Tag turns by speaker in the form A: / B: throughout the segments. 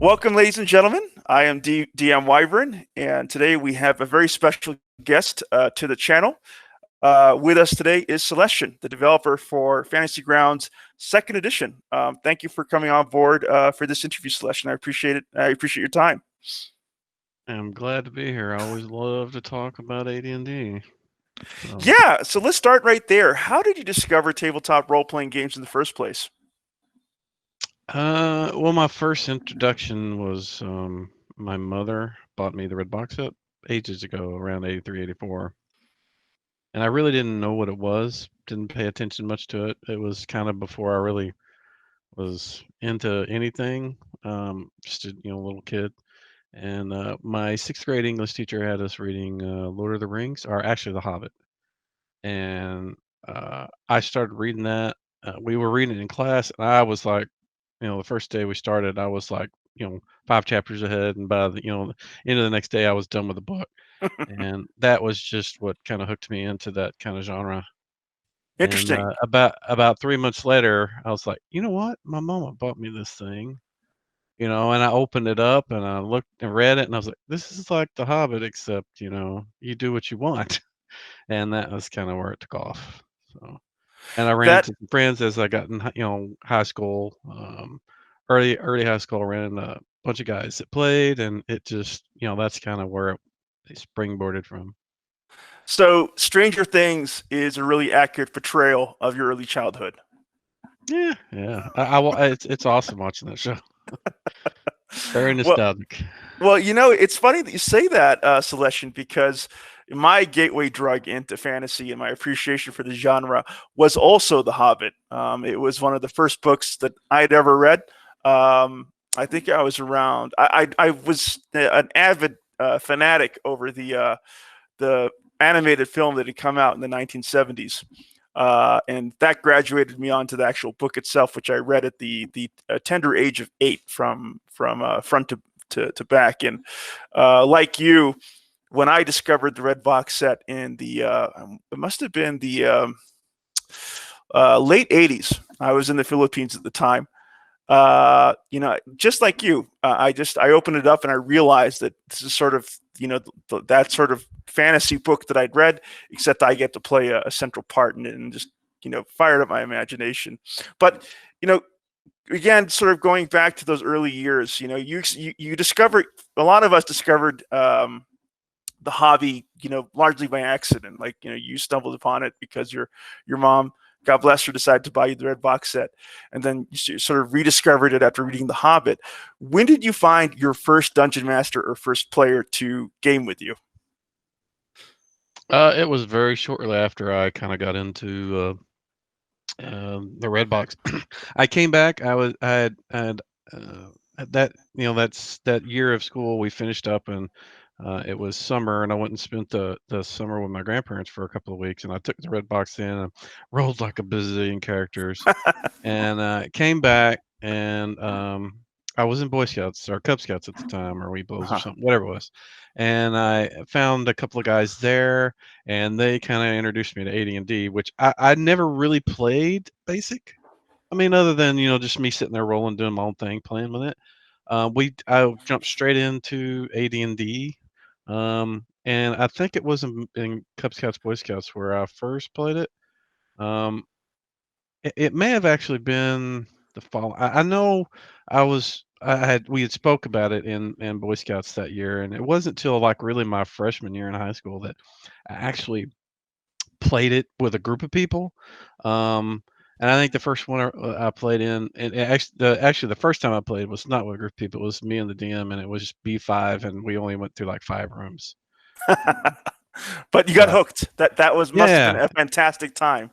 A: Welcome, ladies and gentlemen. I am DM Wyvern, and today we have a very special guest to the channel. With us today is Celestian, the developer for Fantasy Grounds Second Edition. Thank you for coming on board for this interview, Celestian. I appreciate it. I appreciate your time.
B: I'm glad to be here. I always love to talk about AD&D.
A: Yeah, so let's start right there. How did you discover tabletop role-playing games in the first place?
B: Well, my first introduction was my mother bought me the red box set ages ago, around 83, 84. And I really didn't know what it was, didn't pay attention much to it. It was kind of before I really was into anything, just a little kid. And my sixth grade English teacher had us reading Lord of the Rings, or actually The Hobbit. And I started reading that. We were reading it in class, and I was like, the first day we started, I was like, 5 chapters ahead, and by the end of the next day, I was done with the book, and that was just what kind of hooked me into that kind of genre. And
A: Interesting.
B: about 3 months later, I was like, you know what? My mama bought me this thing, and I opened it up and I looked and read it, and I was like, this is like The Hobbit, except you do what you want, and that was kind of where it took off. So. And I ran
A: That
B: into some friends as I got in, high school, early high school. I ran into a bunch of guys that played, and it just, that's kind of where it springboarded from.
A: so Stranger Things is a really accurate portrayal of your early childhood.
B: Yeah, yeah. It's awesome watching that show. Very
A: Well,
B: nostalgic.
A: Well, it's funny that you say that, Celestian, because my gateway drug into fantasy and my appreciation for the genre was also The Hobbit. It was one of the first books that I'd ever read. I think I was around. I was an avid fanatic over the animated film that had come out in the 1970s. And that graduated me onto the actual book itself, which I read at the tender age of 8 from front to back. And like you, when I discovered the red box set in it must have been the late 80s. I was in the Philippines at the time. Just like you, I opened it up and I realized that this is sort of that sort of fantasy book that I'd read, except I get to play a central part in it, and just fired up my imagination. But you know, again, sort of going back to those early years, you discovered, a lot of us discovered the hobby, largely by accident. Like, you stumbled upon it because your mom, God bless her, decided to buy you the red box set, and then you sort of rediscovered it after reading The Hobbit. When did you find your first dungeon master or first player to game with you?
B: It was very shortly after I kind of got into the red box. I came back. I had that that's that year of school we finished up, and it was summer, and I went and spent the summer with my grandparents for a couple of weeks, and I took the red box in and rolled like a bazillion characters, and came back, and I was in Boy Scouts or Cub Scouts at the time, or Weebles or
A: Uh-huh.
B: something, whatever it was, and I found a couple of guys there, and they kind of introduced me to AD&D, which I never really played Basic. I mean, other than just me sitting there rolling, doing my own thing, playing with it. I jumped straight into AD&D, and I think it was in Cub Scouts, Boy Scouts where I first played it. Um, it may have actually been the fall. I know we had spoke about it in Boy Scouts that year, and it wasn't till like really my freshman year in high school that I actually played it with a group of people. Um, and I think the first one I played in, and actually the first time I played was not with a group of people. It was me and the DM, and it was B5, and we only went through like 5 rooms. Um,
A: But you got
B: but
A: hooked. That was must have been
B: yeah,
A: a fantastic time.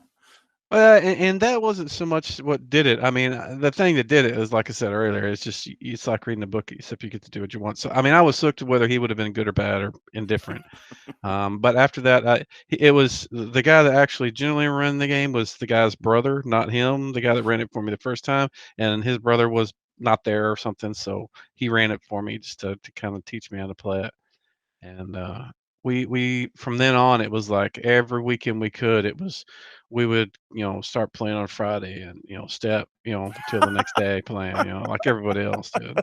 B: and that wasn't so much what did it. I mean, the thing that did it is, like I said earlier, it's just it's like reading a book, except you get to do what you want. So, I mean, I was hooked whether he would have been good or bad or indifferent. But after that, it was the guy that actually generally ran the game was the guy's brother, not him. The guy that ran it for me the first time, and his brother was not there or something, so he ran it for me just to kind of teach me how to play it. And we from then on, it was like every weekend we could. It was we would start playing on Friday and stay up till the next day playing like everybody else did.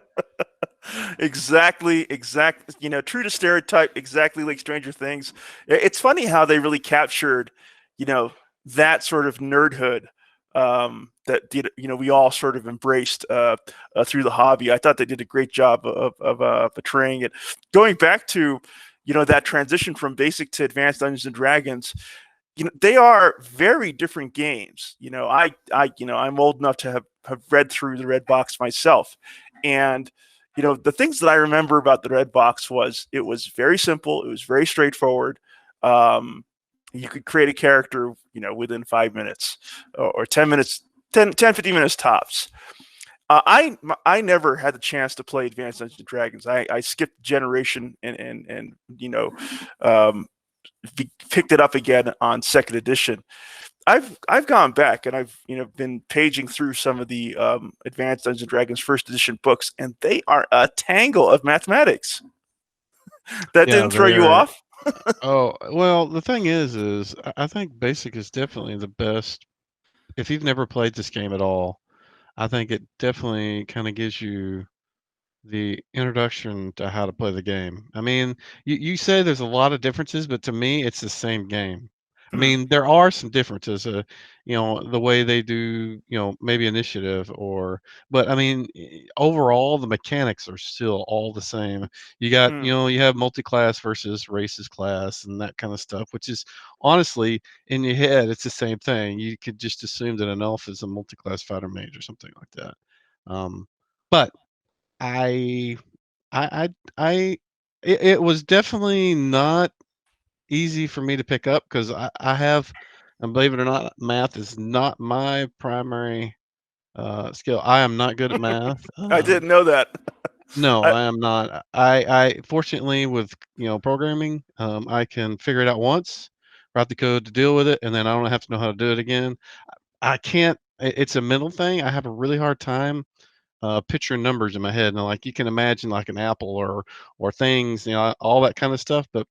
A: Exactly. True to stereotype, exactly like Stranger Things. It's funny how they really captured, you know, that sort of nerdhood that we all sort of embraced through the hobby. I thought they did a great job of portraying it. Going back to, that transition from basic to advanced Dungeons and Dragons, they are very different games. I'm old enough to have read through the red box myself, and the things that I remember about the red box was it was very simple, it was very straightforward. You could create a character within 5 minutes, or 10 minutes, 15 minutes tops. I never had the chance to play Advanced Dungeons and Dragons. I skipped generation and um, picked it up again on second edition. I've gone back and I've been paging through some of the Advanced Dungeons and Dragons first edition books, and they are a tangle of mathematics. That
B: Yeah,
A: didn't throw you
B: they're.
A: off?
B: Oh well, the thing is I think basic is definitely the best. If you've never played this game at all, I think it definitely kind of gives you the introduction to how to play the game. I mean, you say there's a lot of differences, but to me, it's the same game. I
A: Hmm.
B: mean, there are some differences, the way they do, maybe initiative but I mean, overall, the mechanics are still all the same. You got,
A: Hmm.
B: you have multi-class versus races class and that kind of stuff, which is honestly in your head, it's the same thing. You could just assume that an elf is a multi-class fighter mage or something like that. But I I I it was definitely not easy for me to pick up because I have, and believe it or not, math is not my primary skill. I am not good at math.
A: I didn't know that.
B: No,
A: I,
B: I am not. I fortunately with programming, I can figure it out once, write the code to deal with it, and then I don't have to know how to do it again. I can't. It's a mental thing. I have a really hard time picturing numbers in my head, and like you can imagine like an apple or things, all that kind of stuff. But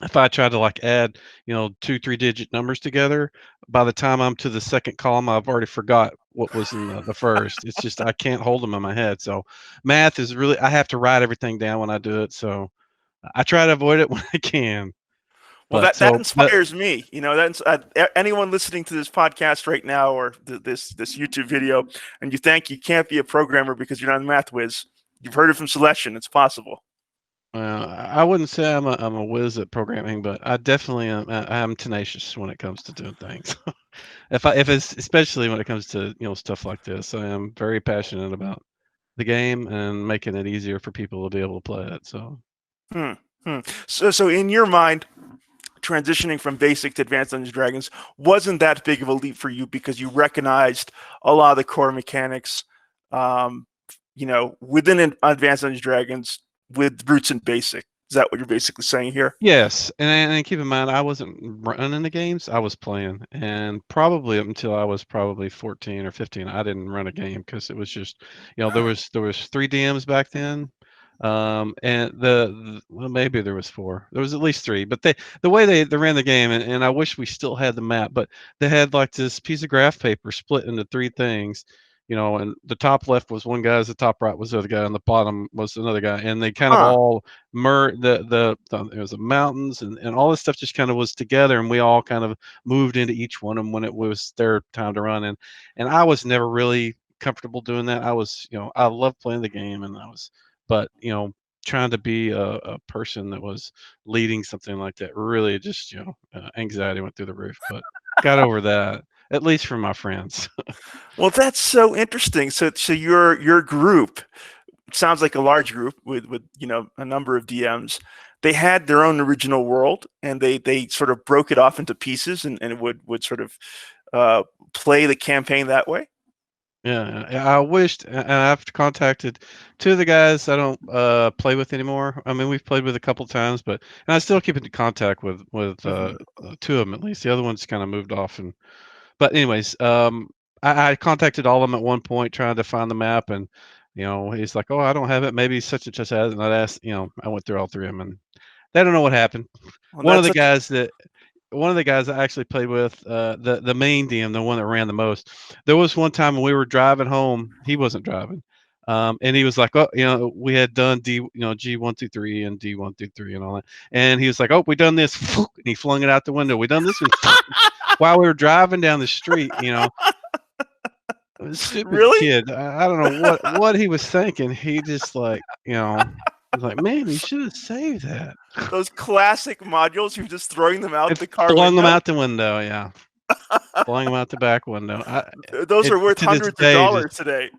B: if I try to like add, 2, 3 digit numbers together, by the time I'm to the second column, I've already forgot what was in the first. It's just I can't hold them in my head. So math is really I have to write everything down when I do it. So I try to avoid it when I can.
A: well,
B: But
A: that
B: so but
A: inspires me. Anyone listening to this podcast right now, or this YouTube video, and you think you can't be a programmer because you're not a math whiz. You've heard it from Celestian. It's possible.
B: I wouldn't say I'm a whiz at programming, but I definitely am. I'm tenacious when it comes to doing things. If it's especially when it comes to stuff like this, I am very passionate about the game and making it easier for people to be able to play it. So
A: Hmm. Hmm. So in your mind, transitioning from basic to advanced Dungeons and Dragons wasn't that big of a leap for you because you recognized a lot of the core mechanics, um, within advanced Dungeons and Dragons with roots in basic. Is that what you're basically saying here?
B: yes, and keep in mind I wasn't running the games; I was playing, and probably up until I was probably 14 or 15, I didn't run a game because it was just there was 3 DMs back then. And well, maybe there was 4. There was at least 3, but the way they ran the game, and I wish we still had the map, but they had like this piece of graph paper split into 3 things, and the top left was one guy's, the top right was the other guy, and the bottom was another guy, and they kind of
A: Huh.
B: all it was the mountains and all this stuff just kind of was together, and we all kind of moved into each one of them when it was their time to run, and I was never really comfortable doing that. I was, I love playing the game, and but trying to be a person that was leading something like that really just anxiety went through the roof, but got over that, at least from my friends.
A: Well, that's so interesting. So your group sounds like a large group with a number of DMs. They had their own original world, and they sort of broke it off into pieces, and would sort of uh, play the campaign that way.
B: Yeah, I wished, and I've contacted 2 of the guys I don't play with anymore. I mean, we've played with a couple times, and I still keep in contact with 2 of them at least. The other one's kind of moved off, but anyways, I contacted all of them at one point trying to find the map, and he's like, "Oh, I don't have it. Maybe such and such has." And I went through all 3 of them, and they don't know what happened.
A: Well,
B: One of
A: that's
B: the
A: such.
B: guys that one of the guys I actually played with, the main DM, the one that ran the most. There was one time when we were driving home. He wasn't driving. And he was like, "Oh, we had done G1 through 3 and D1 through 3 and all that." And he was like, "Oh, we done this," and he flung it out the window. We done this one while we were driving down the street. A stupid
A: Really?
B: kid. I don't know what he was thinking. He just was like, "Man, you should have saved that."
A: Those classic modules, you're just throwing them out
B: And
A: the car
B: flung them
A: window.
B: out the window. Yeah, flung them out the back window.
A: Those are worth
B: To this
A: hundreds of
B: day, just
A: dollars today.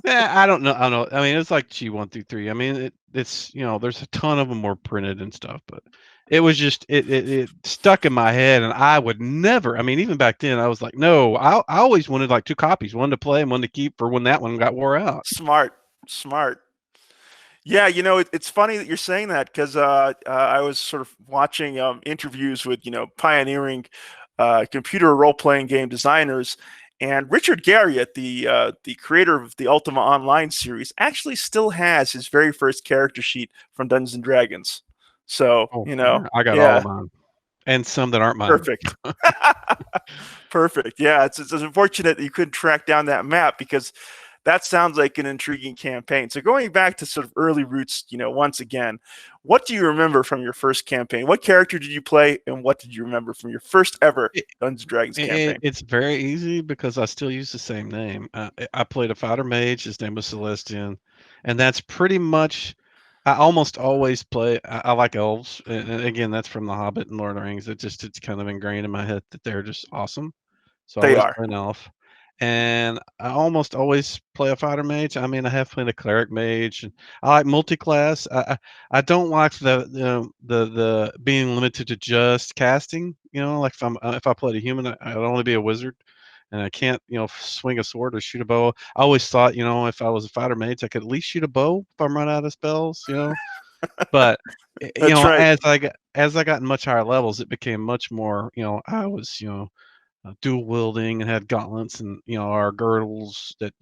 B: yeah, I don't know. I don't know. I mean, it's like G1 through 3. I mean, it's there's a ton of them more printed and stuff, but it was just it stuck in my head, and I would never. I mean, even back then, I was like, no, I always wanted like two copies, one to play and one to keep for when that one got wore out.
A: Smart, smart. Yeah, it's funny that you're saying that because I was sort of watching interviews with pioneering computer role playing game designers, and Richard Garriott, the creator of the Ultima Online series, actually still has his very first character sheet from Dungeons and Dragons. So
B: Oh, yeah, I got all
A: yeah,
B: of mine and some that aren't mine.
A: perfect. Perfect. Yeah, it's unfortunate that you couldn't track down that map because that sounds like an intriguing campaign. So going back to sort of early roots, once again, what do you remember from your first campaign? What character did you play, and what did you remember from your first ever Dungeons and Dragons campaign?
B: It's very easy because I still use the same name. I played a fighter mage. His name was Celestian, and that's pretty much. I almost always play. I like elves, and again, that's from The Hobbit and Lord of the Rings. It's kind of ingrained in my head that they're just awesome. So I
A: They
B: always
A: are.
B: play an elf, and I almost always play a fighter mage. I mean, I have played a cleric mage, and I like multi-class. I don't like the being limited to just casting. Like if I played a human, I'd only be a wizard, and I can't swing a sword or shoot a bow. I always thought if I was a fighter mage, I could at least shoot a bow if I'm run out of spells. But
A: That's right.
B: as I got in much higher levels, it became much more. I was dual wielding and had gauntlets and our girdles that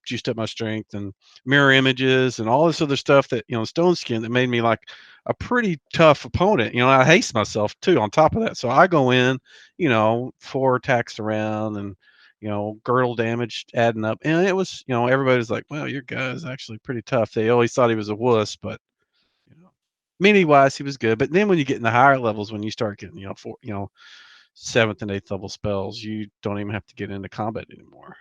B: juiced up my strength and mirror images and all this other stuff that stone skin that made me like a pretty tough opponent. I haste myself too on top of that, so I go in 4 attacks around and girdle damage adding up, and it was everybody's like, well, your guy's actually pretty tough. They always thought he was a wuss, but you know mini wise he was good. But then when you get in the higher levels, when you start getting 7th and 8th level spells, you don't even have to get into combat anymore.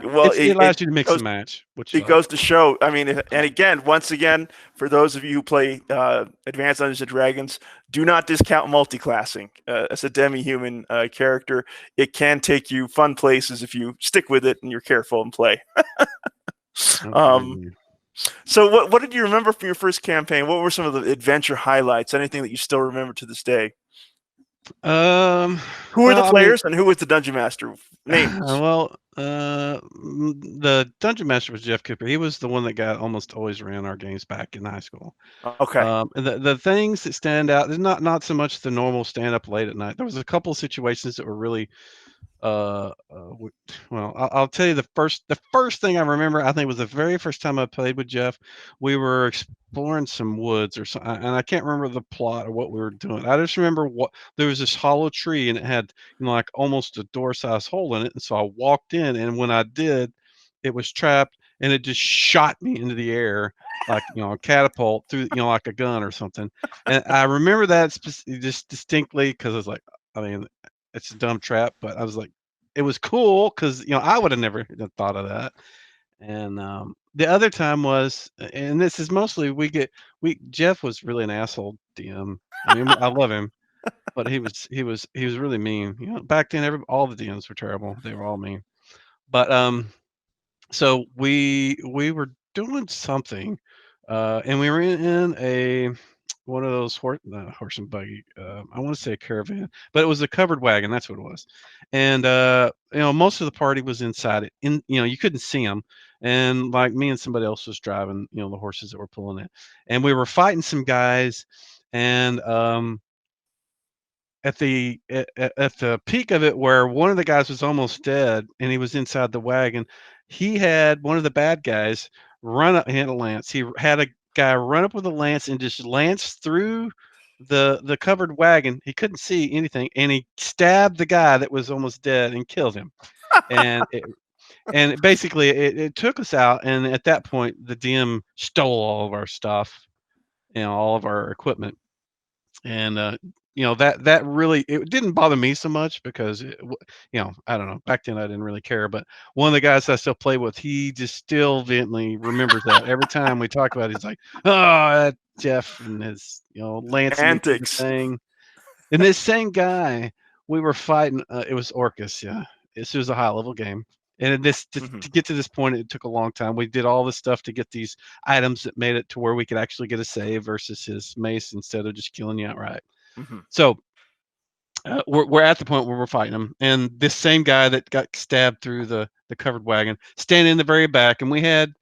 A: Well,
B: It
A: it
B: allows you to mix
A: goes
B: and match, which
A: it goes to show. I mean, and again, once again, for those of you who play Advanced Dungeons and Dragons, do not discount multi-classing. As a demi-human character, it can take you fun places if you stick with it and you're careful and play. um,
B: absolutely.
A: so, what did you remember from your first campaign? What were some of the adventure highlights? Anything that you still remember to this day?
B: Um,
A: Who were the
B: well, I mean,
A: players and who was the dungeon master? Names.
B: the dungeon master was Jeff Cooper. He was the one that got almost always ran our games back in high school.
A: Okay.
B: And the things that stand out is not so much the normal stand up late at night. There was a couple of situations that were really well, I'll tell you the first thing I remember. I think was the very first time I played with Jeff. We were exploring some woods or something, and I can't remember the plot or what we were doing. I just remember what there was this hollow tree, and it had like almost a door-sized hole in it. And so I walked in, and when I did, it was trapped, and it just shot me into the air like a catapult through like a gun or something. And I remember that just distinctly because I was like, I mean, it's a dumb trap, but I was like, it was cool because I would have never thought of that. And the other time was, and this is mostly we Jeff was really an asshole DM. I mean, I love him, but he was really mean. Back then, all the DMs were terrible. They were all mean. But so we were doing something, and we were in a one of those not a horse and buggy. I want to say a caravan, but it was a covered wagon. That's what it was. And most of the party was inside it. You couldn't see them. And like me and somebody else was driving, the horses that were pulling it. And we were fighting some guys. And at the peak of it, where one of the guys was almost dead, and he was inside the wagon, he had one of the bad guys run up. He had a lance. He had a guy run up with a lance and just lance through the covered wagon. He couldn't see anything, and he stabbed the guy that was almost dead and killed him. And And basically, it took us out, and at that point, the DM stole all of our stuff, all of our equipment, and that really it didn't bother me so much because I don't know, back then I didn't really care, but one of the guys I still play with, he just still vividly remembers that every time we talk about it, he's like, oh, that Jeff and his lancing me through the
A: Antics.
B: thing. And this same guy, we were fighting. It was Orcus, yeah. This was a high level game, and this
A: Mhm.
B: to get to this point, it took a long time. We did all this stuff to get these items that made it to where we could actually get a save versus his mace instead of just killing you outright.
A: Mhm.
B: So we're at the point where we're fighting him, and this same guy that got stabbed through the covered wagon, standing in the very back, and we had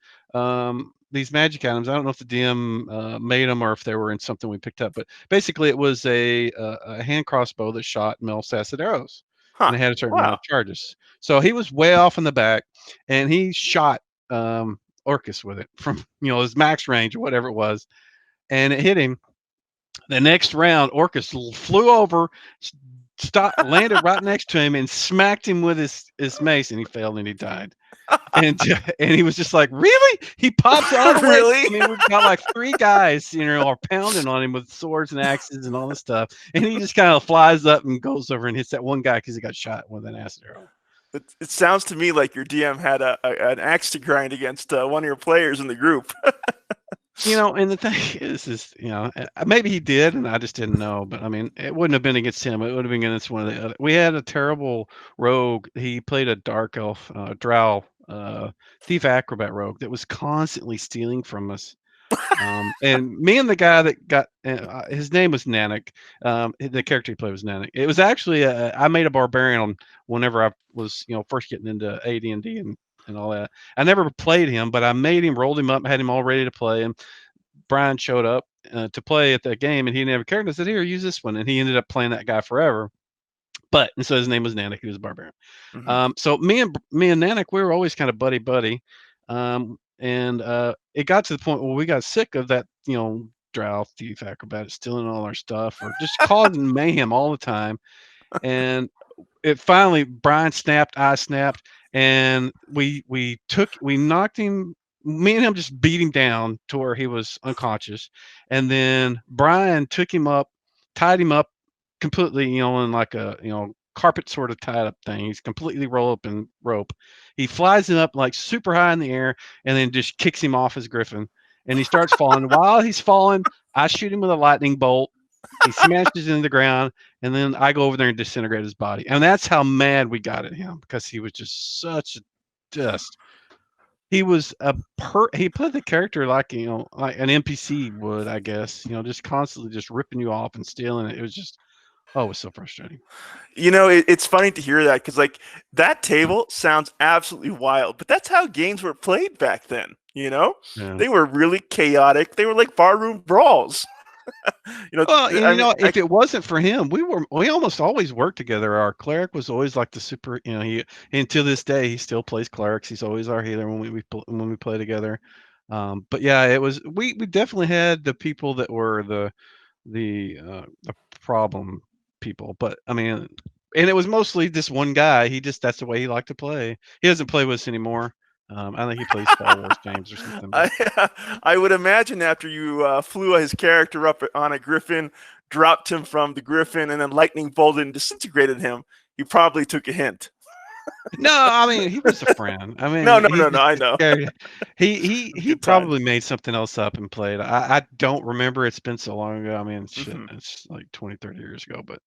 B: these magic items. I don't know if the DM made them or if they were in something we picked up, but basically it was a hand crossbow that shot Mel's acid arrows,
A: Huh.
B: and it had a certain amount
A: Wow.
B: of charges. So he was way off in the back, and he shot Orcus with it from his max range or whatever it was, and it hit him. The next round, Orcus flew over, landed right next to him, and smacked him with his mace, and he failed and he died. And and he was just like, really? He pops all the way.
A: Really?
B: I mean, we've got like three guys, are pounding on him with swords and axes and all this stuff, and he just kind of flies up and goes over and hits that one guy because he got shot with an acid arrow.
A: It sounds to me like your DM had an axe to grind against one of your players in the group.
B: And the thing is, maybe he did, and I just didn't know. But I mean, it wouldn't have been against him. It would have been against one of the other. We had a terrible rogue. He played a dark elf, drow, thief acrobat rogue that was constantly stealing from us. And me and the guy that got his name was Nanak. The character he played was Nanak. It was actually I made a barbarian whenever I was first getting into AD&D and all that. I never played him, but I made him, rolled him up, had him all ready to play. And Brian showed up to play at that game, and he didn't have a character. I said, "Here, use this one," and he ended up playing that guy forever. And so his name was Nanak. He was a barbarian.
A: Mhm.
B: So me and Nanak, we were always kind of buddy. And it got to the point where we got sick of that, drow thief acrobat stealing all our stuff or just causing mayhem all the time. And it finally, Brian snapped, I snapped, and we knocked him. Me and him just beat him down to where he was unconscious, and then Brian took him up, tied him up completely, in like a carpet sort of tied up thing. He's completely rolled up in rope. He flies him up like super high in the air, and then just kicks him off his griffin, and he starts falling. While he's falling, I shoot him with a lightning bolt. He smashes into the ground, and then I go over there and disintegrate his body. And that's how mad we got at him because he was just such a just. He was he played the character like like an NPC would, I guess. Just constantly just ripping you off and stealing it. It was just it was so frustrating.
A: It's funny to hear that because like that table sounds absolutely wild, but that's how games were played back then.
B: Yeah.
A: They were really chaotic. They were like barroom brawls.
B: Well,
A: I mean,
B: if it wasn't for him, we almost always worked together. Our cleric was always like the super, and to this day he still plays clerics. He's always our healer when we play together. But yeah, it was we definitely had the people that were the problem people. But I mean, and it was mostly this one guy. That's the way he liked to play. He doesn't play with us anymore. I think he plays Star Wars games or something. But
A: I would imagine after you flew his character up on a griffin, dropped him from the griffin, and then lightning bolted and disintegrated him, you probably took a hint.
B: no, I mean he was a friend. I
A: No,
B: mean
A: no, no, no. I know.
B: he
A: Good times.
B: probably made something else up and played. I don't remember. It's been so long ago. I mean, shit,
A: Hmm.
B: it's like 20, 30 years ago. But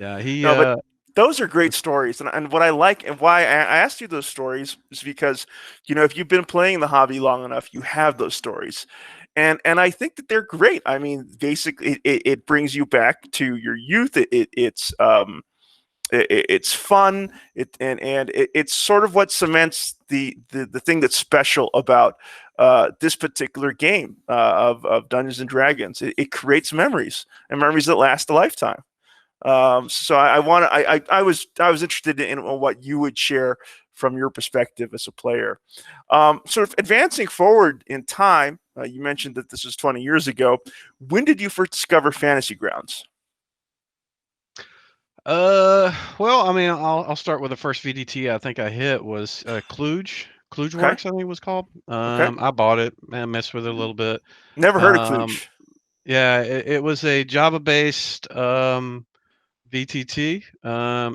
B: yeah, he
A: No, but those are great stories, and what I like and why I asked you those stories is because if you've been playing the hobby long enough, you have those stories, and I think that they're great. I mean, basically, it brings you back to your youth. It's fun. It's sort of what cements the thing that's special about this particular game of Dungeons and Dragons. It creates memories and memories that last a lifetime. So I was interested in what you would share from your perspective as a player. Sort of advancing forward in time, you mentioned that this was 20 years ago. When did you first discover Fantasy Grounds?
B: Well, I mean, I'll start with the first VDT I think I hit was Kluge. Kluge
A: Okay.
B: Works, I think it was called.
A: Okay.
B: I bought it and messed with it a little bit.
A: Never heard of
B: Um,
A: Klooch.
B: yeah, it was a Java-based VTT.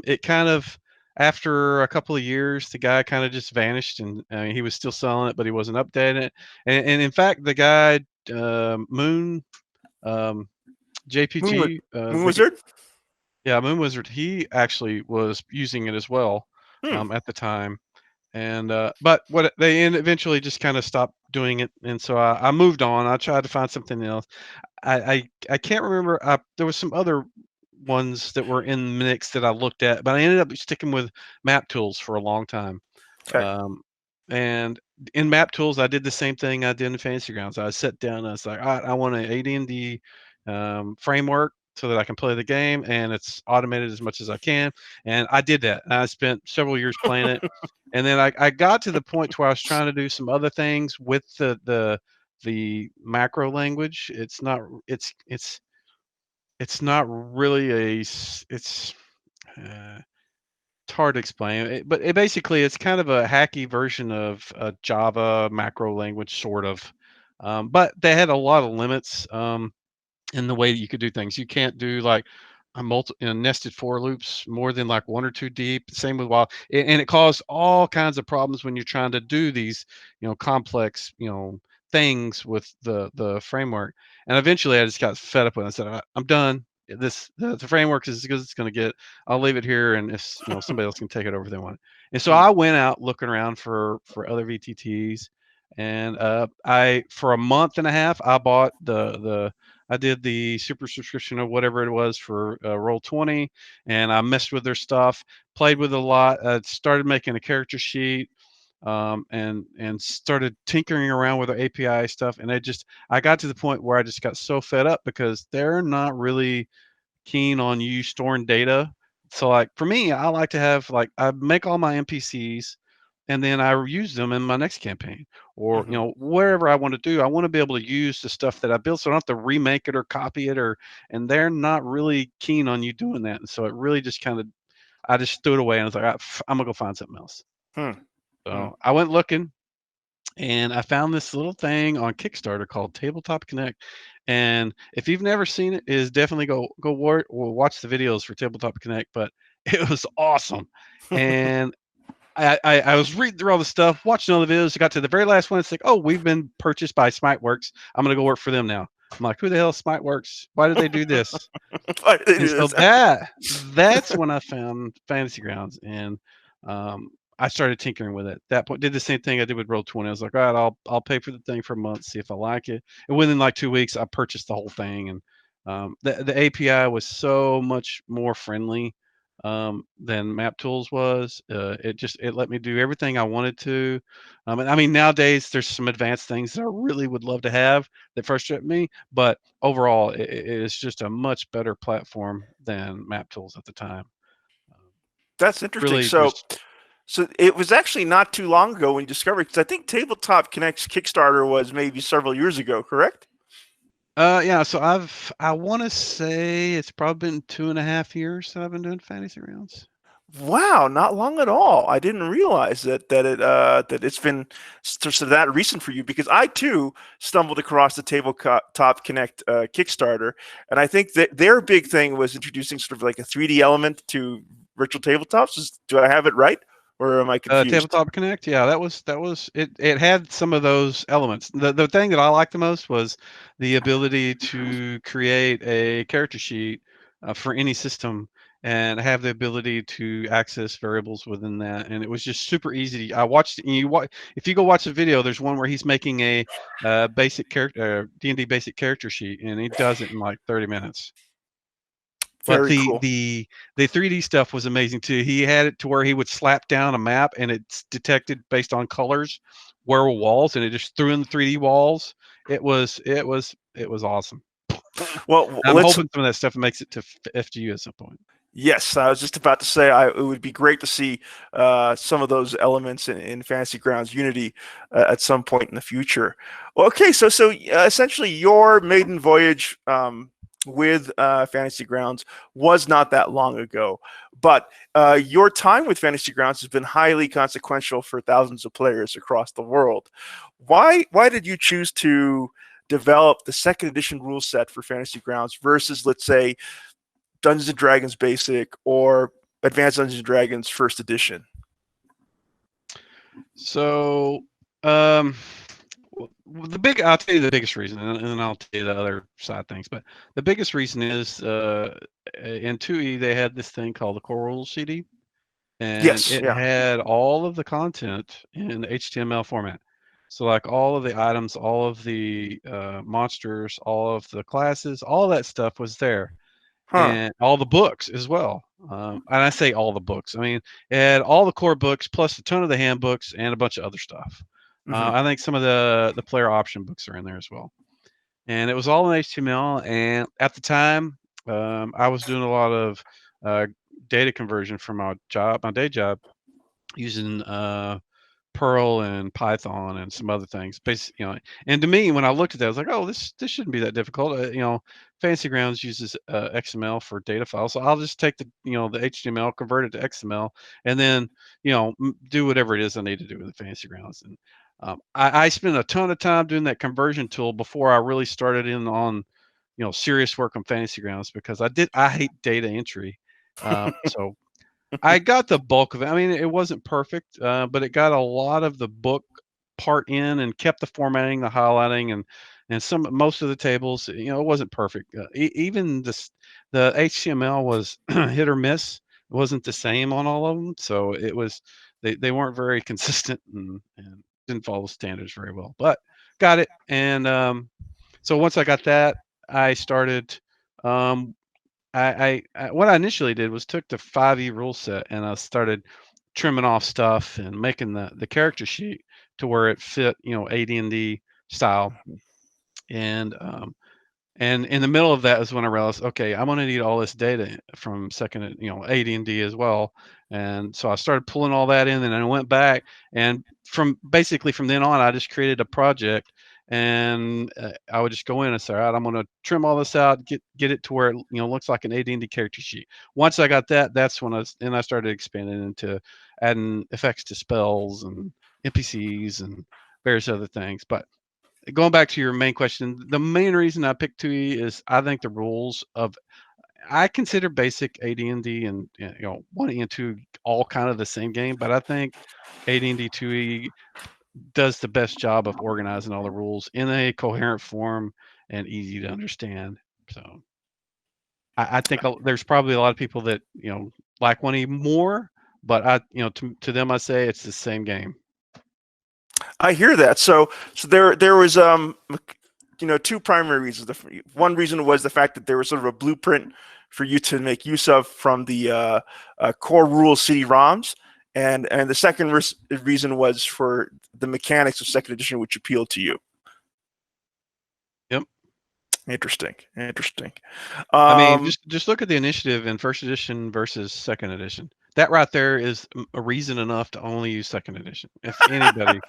B: It kind of after a couple of years, the guy kind of just vanished, and he was still selling it, but he wasn't updating it. And in fact, the guy Moon um,
A: Moon,
B: JPG,
A: Moon Wizard.
B: yeah, Moon Wizard, he actually was using it as well
A: Hmm.
B: at the time. And but what eventually just kind of stopped doing it, and so I moved on. I tried to find something else. I can't remember. There was some other ones that were in the mix that I looked at, but I ended up sticking with map tools for a long time.
A: Okay.
B: Um, and in map tools, I did the same thing I did in Fantasy Grounds. I sat down and I was like, all right, I want an AD&D framework so that I can play the game and it's automated as much as I can. And I did that. I spent several years playing it. And then I got to the point to where I was trying to do some other things with the macro language. It's not really uh, it's hard to explain, but basically it's kind of a hacky version of a Java macro language, sort of. But they had a lot of limits in the way that you could do things. You can't do like nested for loops more than like one or two deep. Same with while, and it caused all kinds of problems when you're trying to do these, complex, things with the framework. And eventually, I just got fed up with it. I said, I'm done. The framework is as good as it's going to get. I'll leave it here, and if somebody else can take it over, if they want. And so
A: Hmm.
B: I went out looking around for other VTTs, and I for a month and a half I bought the I did the super subscription or whatever it was for Roll20, and I messed with their stuff, played with it a lot, started making a character sheet, and started tinkering around with their API stuff. And I got to the point where I just got so fed up because they're not really keen on you storing data. So like for me, I like to have like I make all my NPCs and then I use them in my next campaign or
A: Hmm.
B: wherever I want to do. I want to be able to use the stuff that I built, so I don't have to remake it or copy it and they're not really keen on you doing that. And so it really just kind of I just threw it away and I was like, I'm gonna go find something else.
A: Hmm. Hmm.
B: So I went looking and I found this little thing on Kickstarter called Tabletop Connect. And if you've never seen it, is definitely watch the videos for Tabletop Connect. But it was awesome, and I was reading through all the stuff, watching all the videos. I got to the very last one. It's like, oh, we've been purchased by Smiteworks. I'm gonna go work for them now. I'm like, who the hell is Smiteworks? Why did they do this?
A: Why did they
B: And
A: do
B: so
A: this?
B: that's when I found Fantasy Grounds, and I started tinkering with it. At that point, did the same thing I did with Roll20. I was like, all right, I'll pay for the thing for a month, see if I like it. And within like 2 weeks, I purchased the whole thing, and the API was so much more friendly than Map Tools was. It let me do everything I wanted to. And I mean, nowadays there's some advanced things that I really would love to have that frustrate me, but overall, it is just a much better platform than Map Tools at the time. Um,
A: That's interesting.
B: really,
A: So,
B: just
A: so it was actually not too long ago when you discovered, because I think Tabletop Connect's Kickstarter was maybe several years ago, correct?
B: yeah. So I want to say it's probably been 2.5 years that I've been doing fantasy rounds.
A: Wow, not long at all. I didn't realize that it's been so that recent for you, because I too stumbled across the Tabletop Connect Kickstarter, and I think that their big thing was introducing sort of like a 3D element to virtual tabletops. Do I have it right, or am I confused?
B: Tabletop Connect, yeah, that was it. It had some of those elements. The thing that I liked the most was the ability to create a character sheet for any system and have the ability to access variables within that. And it was just super easy. I watched if you go watch the video, there's one where he's making a basic character D&D basic character sheet, and he does it in like 30 minutes. But
A: Very cool.
B: the 3D stuff was amazing too. He had it to where he would slap down a map and it's detected based on colors where were walls, and it just threw in the 3D walls. It was awesome.
A: Well,
B: I'm hoping some of that stuff makes it to FGU at some point.
A: yes, I was just about to say it would be great to see some of those elements in Fantasy Grounds Unity at some point in the future. Okay, so essentially your maiden voyage with Fantasy Grounds was not that long ago. But your time with Fantasy Grounds has been highly consequential for thousands of players across the world. Why did you choose to develop the second edition rule set for Fantasy Grounds versus, let's say, Dungeons and Dragons Basic or Advanced Dungeons and Dragons First Edition?
B: So, I'll tell you the biggest reason, and then I'll tell you the other side things. But the biggest reason is in 2E they had this thing called the Core Rules CD, and
A: Yes,
B: it
A: yeah.
B: had all of the content in HTML format. So like all of the items, all of the monsters, all of the classes, all that stuff was there,
A: Huh.
B: and all the books as well. And I say all the books. I mean, it had all the core books plus a ton of the handbooks and a bunch of other stuff.
A: Mm-hmm.
B: I think some of the player option books are in there as well. And it was all in HTML. And at the time, I was doing a lot of uh, data conversion for my day job, using Perl and Python and some other things. And to me, when I looked at that, I was like, oh, this shouldn't be that difficult. Fantasy Grounds uses XML for data files, so I'll just take the HTML, convert it to XML, and then do whatever it is I need to do with the Fantasy Grounds. And I spent a ton of time doing that conversion tool before I really started in on serious work on Fantasy Grounds, because I hate data entry. So I got the bulk of it. I mean, it wasn't perfect, but it got a lot of the book part in and kept the formatting, the highlighting, and most of the tables. It wasn't perfect. Even the HTML was hit or miss. It wasn't the same on all of them, so they weren't very consistent, and didn't follow standards very well. But got it, and so once I got that, I started. Um, what I initially did was took the 5e rule set and I started trimming off stuff and making the character sheet to where it fit, AD&D style. And in the middle of that is when I realized, okay, I'm going to need all this data from second, AD&D as well. And so I started pulling all that in, and I went back, and from then on, I just created a project, and I would just go in and say, all right, I'm going to trim all this out, get it to where it looks like an AD&D character sheet. Once I got that, that's when I started expanding into adding effects to spells and NPCs and various other things. But going back to your main question, the main reason I picked 2E is I think the rules of I consider basic AD&D and 1E and 2 all kind of the same game, but I think AD&D 2E does the best job of organizing all the rules in a coherent form and easy to understand. So I think there's probably a lot of people that like 1E more, but to them I say it's the same game.
A: I hear that. So there was two primary reasons. One reason was the fact that there was sort of a blueprint for you to make use of from the core rule CD-ROMs, and the second reason was for the mechanics of second edition, which appealed to you.
B: Yep.
A: Interesting.
B: I mean, just look at the initiative in first edition versus second edition. That right there is a reason enough to only use second edition. If anybody,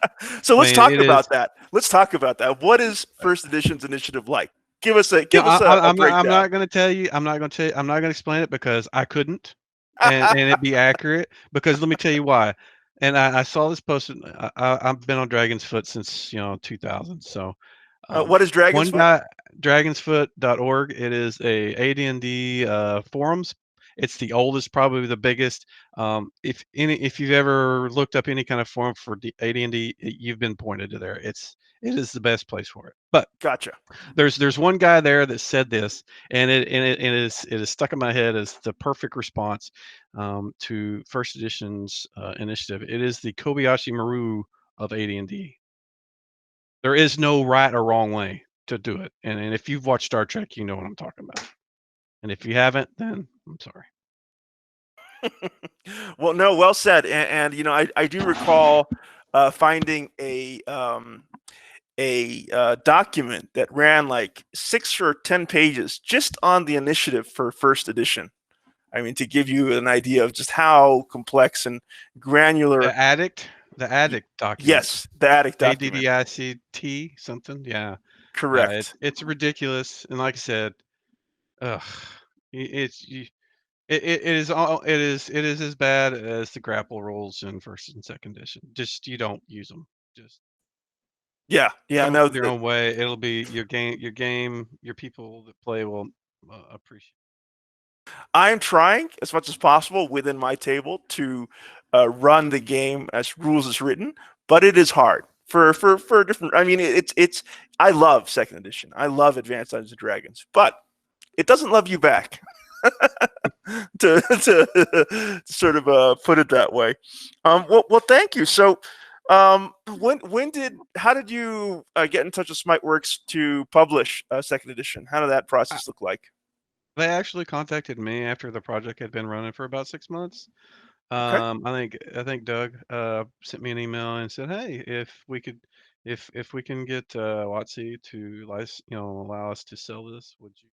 A: so let's talk
B: it
A: about
B: is.
A: that. Let's talk about that. What is first edition's initiative like? Give us a breakdown.
B: I'm not going to tell you. I'm not going to explain it because I couldn't, and it'd be accurate. Because let me tell you why. And I saw this posted. I've been on Dragon's Foot since 2000. So
A: what is Dragon's
B: one
A: Foot?
B: guy, dragonsfoot.org. It is a AD&D forums. It's the oldest, probably the biggest. If you've ever looked up any kind of forum for AD&D, you've been pointed to there. It is the best place for it. But
A: Gotcha.
B: there's one guy there that said this, and it is stuck in my head as the perfect response to first edition's initiative. It is the Kobayashi Maru of AD&D. There is no right or wrong way to do it. And if you've watched Star Trek, you know what I'm talking about. And if you haven't, then I'm sorry.
A: Well, no, well said. And I do recall finding a document that ran like 6 or 10 pages just on the initiative for first edition. I mean, to give you an idea of just how complex and granular.
B: The addict document.
A: Yes, the addict document.
B: ADDICT something. Yeah.
A: Correct.
B: It's ridiculous. And like I said, Ugh, it's you, it is all it is as bad as the grapple rules in first and second edition. Just you don't use them. Just
A: Yeah, yeah,
B: come up
A: no.
B: with your own way. It'll be your people that play will appreciate.
A: I'm trying as much as possible within my table to run the game as rules is written, but it is hard for different. I mean, it's. I love second edition. I love Advanced Dungeons and Dragons, but it doesn't love you back. To sort of put it that way. Well, thank you. So, when did how did you get in touch with Smiteworks to publish second edition? How did that
B: I,
A: process look like?
B: they actually contacted me after the project had been running for about 6 months.
A: Okay.
B: I think Doug sent me an email and said, "Hey, if we could, if we can get WotC to allow us to sell this, would you?"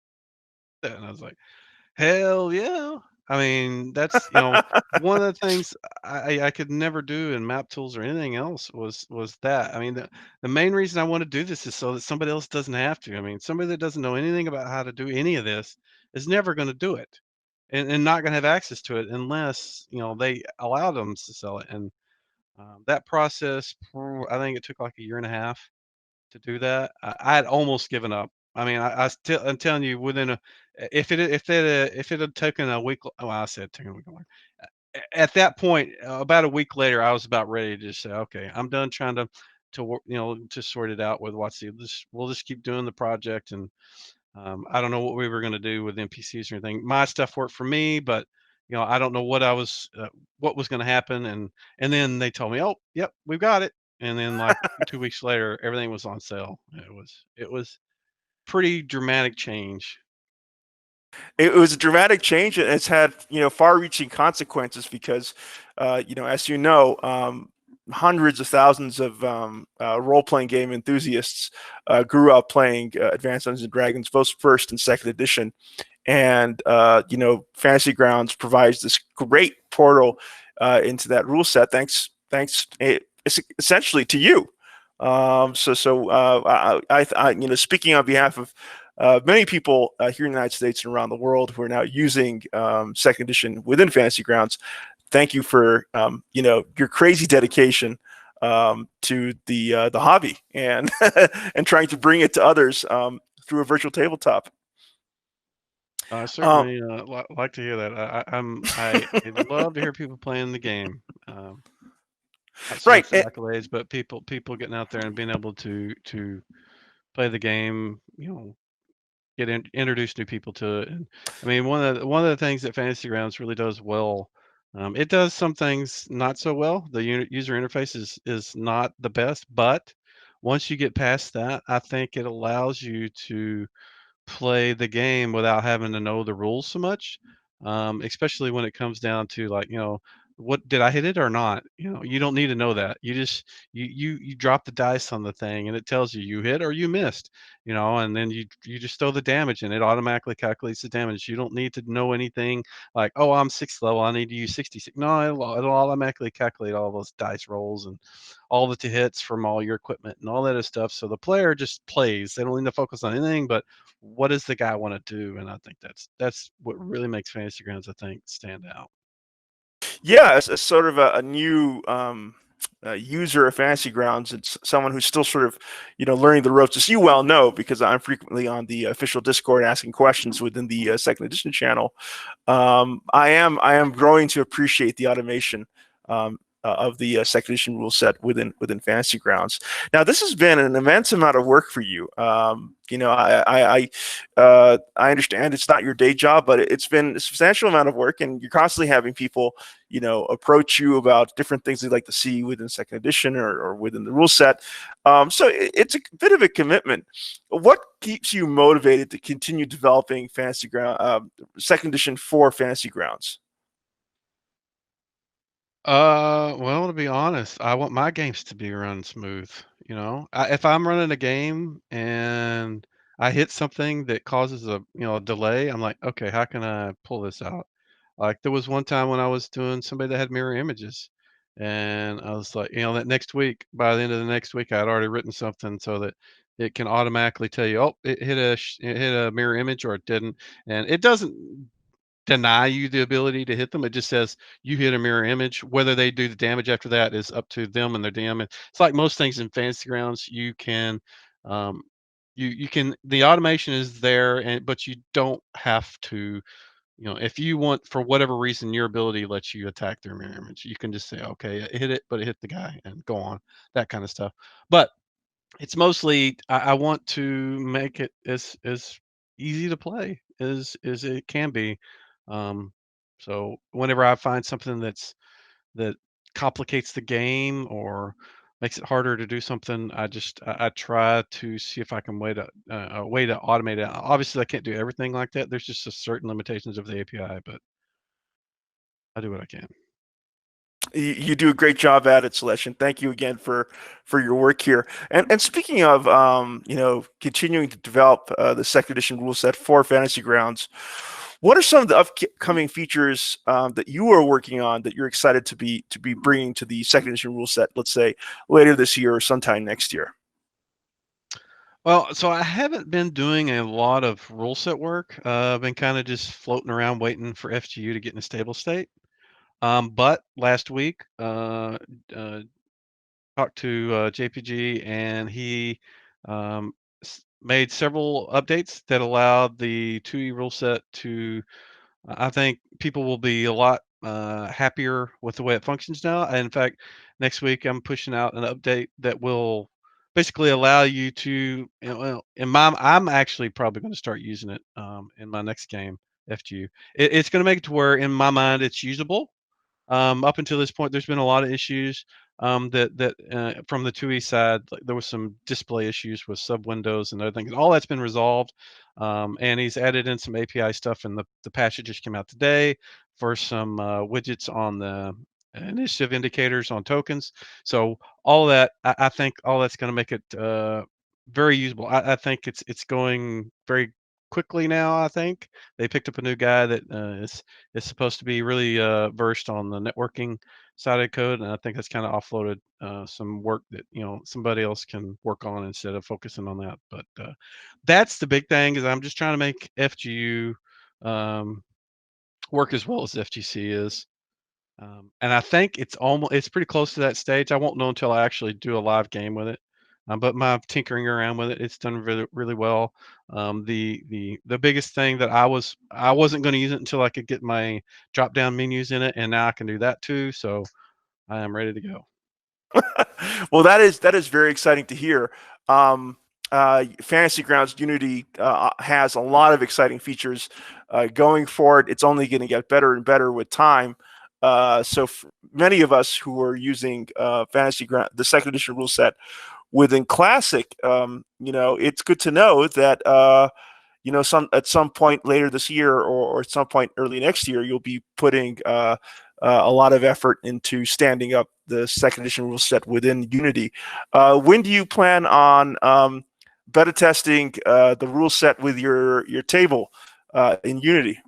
B: Do that?" And I was like, "Hell yeah!" I mean, that's one of the things I could never do in map tools or anything else was that. I mean, the main reason I want to do this is so that somebody else doesn't have to. I mean, somebody that doesn't know anything about how to do any of this is never going to do it, and not going to have access to it unless they allow them to sell it. And that process, I think it took like a year and a half to do that. I had almost given up. I mean, I'm telling you, within a if it had taken a week, well, I said taken a week longer. At that point, about a week later, I was about ready to just say, okay, I'm done trying to work, to sort it out with what's the. We'll just keep doing the project, and I don't know what we were going to do with NPCs or anything. My stuff worked for me, but I don't know what was going to happen. And then they told me, oh, yep, we've got it. And then like 2 weeks later, everything was on sale. It was pretty dramatic change.
A: It was a dramatic change, and it's had far-reaching consequences because, as you know, hundreds of thousands of role-playing game enthusiasts grew up playing Advanced Dungeons and Dragons, both first and second edition, and Fantasy Grounds provides this great portal into that rule set. Thanks, essentially to you. Speaking on behalf of many people here in the United States and around the world who are now using second edition within Fantasy Grounds, thank you for your crazy dedication to the hobby and and trying to bring it to others through a virtual tabletop.
B: I
A: Um,
B: certainly like to hear that. I love to hear people playing the game. Not so
A: right.
B: much the accolades, but people getting out there and being able to play the game. Introduce new people to it. And I mean, one of the things that Fantasy Grounds really does well, it does some things not so well. The user interface is not the best, but once you get past that, I think it allows you to play the game without having to know the rules so much. Especially when it comes down to like, what did I hit it or not? You don't need to know that. You just you drop the dice on the thing and it tells you you hit or you missed, and then you just throw the damage and it automatically calculates the damage. You don't need to know anything like, oh, I'm sixth level, I need to use 66. No, it'll automatically calculate all those dice rolls and all the hits from all your equipment and all that other stuff. So the player just plays. They don't need to focus on anything but what does the guy want to do? And I think that's what really makes Fantasy Grounds, I think, stand out.
A: Yeah, as sort of a new user of Fantasy Grounds, it's someone who's still sort of, learning the ropes, as you well know, because I'm frequently on the official Discord asking questions within the second edition channel. I am growing to appreciate the automation of the second edition rule set within Fantasy Grounds. Now, this has been an immense amount of work for you. I understand it's not your day job, but it's been a substantial amount of work, and you're constantly having people, approach you about different things they'd like to see within second edition or within the rule set. So it's a bit of a commitment. What keeps you motivated to continue developing Fantasy Ground second edition for Fantasy Grounds?
B: Well, to be honest, I want my games to be run smooth. If I'm running a game and I hit something that causes a delay, I'm like, okay, how can I pull this out? Like there was one time when I was doing somebody that had mirror images, and I was like, that next week, by the end of the next week, I had already written something so that it can automatically tell you, oh, it hit a mirror image or it didn't, and it doesn't deny you the ability to hit them. It just says you hit a mirror image. Whether they do the damage after that is up to them and their DM. It's like most things in fantasy grounds. You can, um, you can the automation is there, and but you don't have to. You know, if you want for whatever reason your ability lets you attack their mirror image, you can just say, okay, it hit it, but it hit the guy, and go on, that kind of stuff. But it's mostly I want to make it as easy to play as it can be. Um, so whenever I find something that complicates the game or makes it harder to do something, I try to see if I can a way to automate it. Obviously, I can't do everything like that. There's just a certain limitations of the API, but I do what I can.
A: You do a great job at it, Celestian. Thank you again for your work here. And speaking of continuing to develop the second edition rule set for Fantasy Grounds, what are some of the upcoming features that you are working on that you're excited to be bringing to the second edition rule set? Let's say later this year or sometime next year.
B: Well, so I haven't been doing a lot of rule set work. I've been kind of just floating around waiting for FGU to get in a stable state. But last week, uh, talked to JPG, and he made several updates that allowed the 2E rule set to. I think people will be a lot happier with the way it functions now. And in fact, next week I'm pushing out an update that will basically allow you to, well, I'm actually probably going to start using it in my next game, FGU. It's going to make it to where, in my mind, it's usable. Up until this point, there's been a lot of issues that from the 2E side. Like, there was some display issues with sub windows and other things. All that's been resolved, and he's added in some API stuff. And the patch that just came out today for some widgets on the initiative indicators on tokens. So all that, I think, all that's going to make it very usable. I think it's going very quickly now. I think they picked up a new guy that is supposed to be really versed on the networking side of code, and I think that's kind of offloaded some work that somebody else can work on instead of focusing on that. But that's the big thing, is I'm just trying to make FGU um, work as well as FGC is. And I think it's pretty close to that stage. I won't know until I actually do a live game with it. But my tinkering around with it, it's done really, really well. The biggest thing that I wasn't going to use it until I could get my drop down menus in it, and now I can do that too. So I am ready to go.
A: Well, that is very exciting to hear. Um, Fantasy Grounds Unity has a lot of exciting features going forward. It's only going to get better and better with time. So many of us who are using Fantasy Ground, the second edition rule set within Classic, it's good to know that at some point later this year, or at some point early next year, you'll be putting a lot of effort into standing up the second edition rule set within Unity. When do you plan on beta testing the rule set with your table in Unity?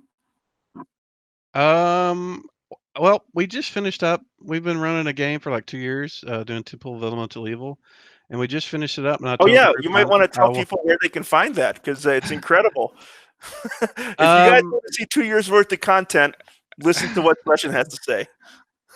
B: Well, we just finished up. We've been running a game for like 2 years, doing Temple of Elemental Evil, and we just finished it up. And I
A: Oh
B: told the
A: yeah,
B: group
A: you might want to
B: I
A: tell
B: will.
A: people where they can find that, because it's incredible. If you guys
B: Um,
A: want to see 2 years worth of content, listen to what Russian has to say.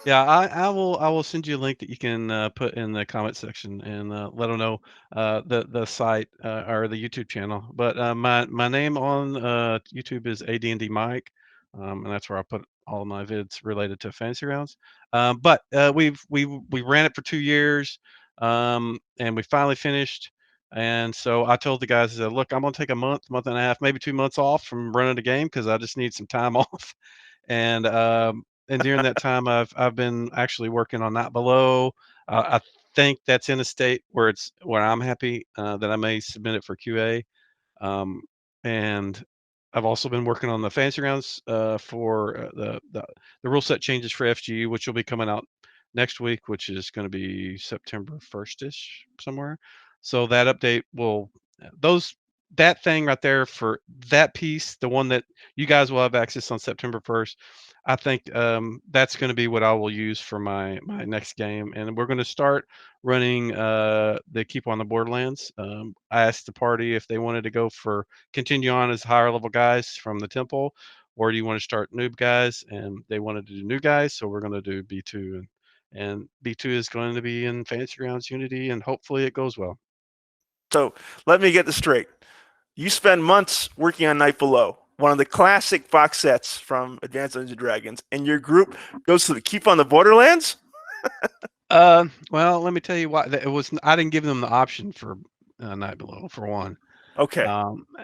B: Yeah, I will send you a link that you can put in the comment section, and let them know the site or the YouTube channel. But my name on YouTube is AD&D Mike, and that's where I put all of my vids related to Fantasy Rounds. But we ran it for 2 years, and we finally finished. And so I told the guys, I said, look, I'm gonna take a month and a half, maybe 2 months off from running the game, because I just need some time off. And during that time, I've been actually working on Not Below. I think that's in a state where I'm happy that I may submit it for QA. Um, and I've also been working on the Fantasy Grounds for the rule set changes for FGU, which will be coming out next week, which is going to be September 1st ish somewhere. So that update will those that thing right there for that piece, the one that you guys will have access on September 1st. I think that's going to be what I will use for my next game, and we're going to start running the Keep on the Borderlands. I asked the party if they wanted to go for continue on as higher level guys from the temple, or do you want to start noob guys? And they wanted to do new guys, so we're going to do B2, and B2 is going to be in Fantasy Grounds Unity, and hopefully it goes well.
A: So let me get this straight. You spend months working on Night Below, one of the classic box sets from Advanced Dungeons and Dragons, and your group goes to the Keep on the Borderlands?
B: Well, let me tell you why. It was I didn't give them the option for Night Below for one.
A: Okay.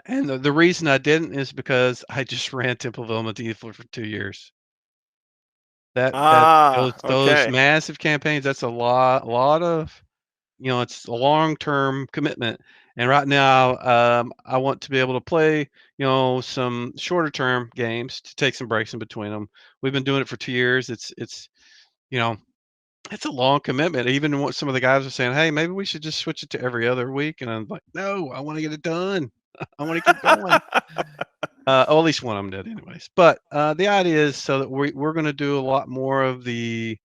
B: And the reason I didn't is because I just ran Templeville Medieval for 2 years. That those
A: Okay.
B: massive campaigns. That's a lot of it's a long term commitment. And right now, I want to be able to play some shorter term games to take some breaks in between them. We've been doing it for 2 years. It's you know it's a long commitment. Even what some of the guys are saying, hey, maybe we should just switch it to every other week. And I'm like, no, I want to get it done. I want to keep going. At least one of them did, anyways. But the idea is so that we're going to do a lot more of the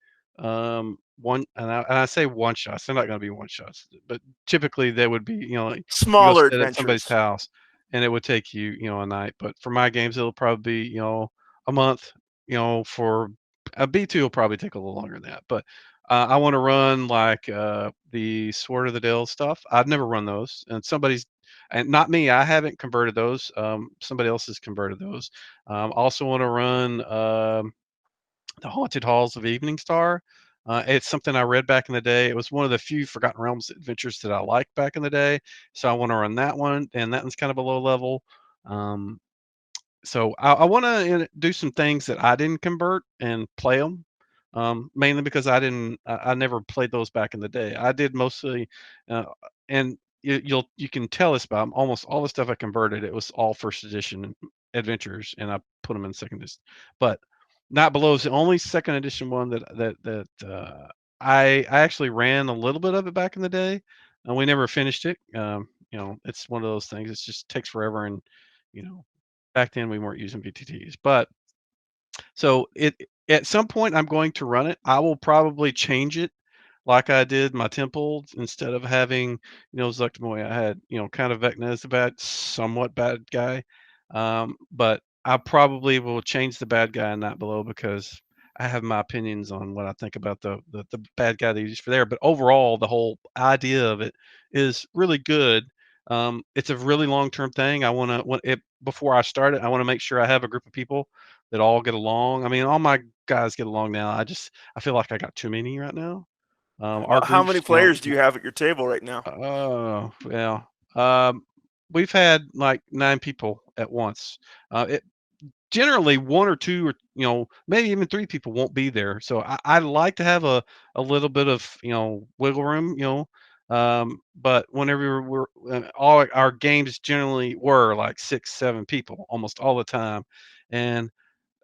B: one, and I say one shots. They're not going to be one shots, but typically they would be, like you go
A: Smaller
B: sit at somebody's
A: adventures.
B: house, and it would take you, a night. But for my games, it'll probably be, a month. For a B2 will probably take a little longer than that. But I want to run like the Sword of the Dale stuff. I've never run those, and not me. I haven't converted those. Somebody else has converted those. Also want to run the Haunted Halls of Evening Star. It's something I read back in the day. It was one of the few Forgotten Realms adventures that I liked back in the day. So I want to run that one, and that one's kind of a low level. Um, so I want to do some things that I didn't convert and play them. Mainly because I never played those back in the day. I did mostly, uh, and you can tell this by almost all the stuff I converted. It was all first edition adventures, and I put them in second edition. But Not Below is the only second edition one I actually ran a little bit of it back in the day, and we never finished it. It's one of those things. It just takes forever, and you know, back then we weren't using VTTs, but so it at some point I'm going to run it. I will probably change it like I did my temple. Instead of having, Zuckmoy, I had, kind of Vecna as the somewhat bad guy. But I probably will change the bad guy in that below because I have my opinions on what I think about the bad guy they use for there. But overall, the whole idea of it is really good. It's a really long term thing. I want to want it before I start it. I want to make sure I have a group of people that all get along. I mean, all my guys get along now. I feel like I got too many right now. Our
A: How many
B: groups,
A: players do you have at your table right now?
B: oh well, we've had like 9 people at once. It generally one or two or maybe even 3 people won't be there. So I like to have a little bit of wiggle room. But whenever all our games generally were like 6, 7 people almost all the time, and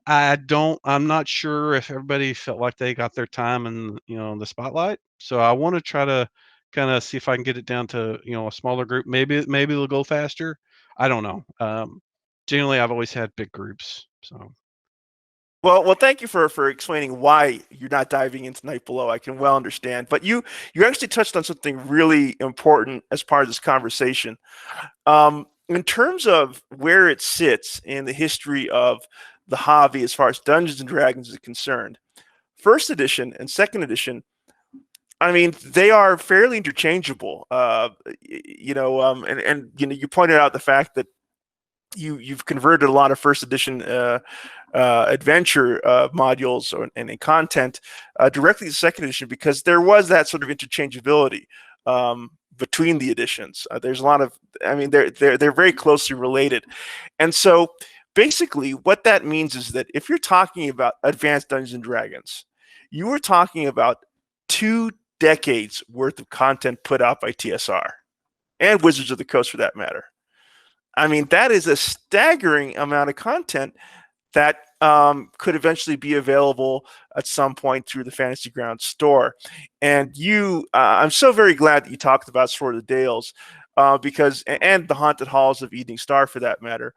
B: I'm not sure if everybody felt like they got their time in, the spotlight. So I want to try to kind of see if I can get it down to, a smaller group. Maybe it'll go faster. I don't know. Generally I've always had big groups. So
A: Well, thank you for explaining why you're not diving into Night Below. I can well understand, but you actually touched on something really important as part of this conversation. In terms of where it sits in the history of the hobby, as far as Dungeons and Dragons is concerned, first edition and second edition, I mean, they are fairly interchangeable. And you pointed out the fact that you've converted a lot of first edition adventure modules and content directly to second edition because there was that sort of interchangeability between the editions. There's a lot of, I mean, they're very closely related, and so basically what that means is that if you're talking about Advanced Dungeons and Dragons, you were talking about 2 decades worth of content put out by TSR and Wizards of the Coast for that matter. I mean, that is a staggering amount of content that could eventually be available at some point through the Fantasy Grounds store. And I'm so very glad that you talked about Sword of the Dales. and the Haunted Halls of Evening Star for that matter,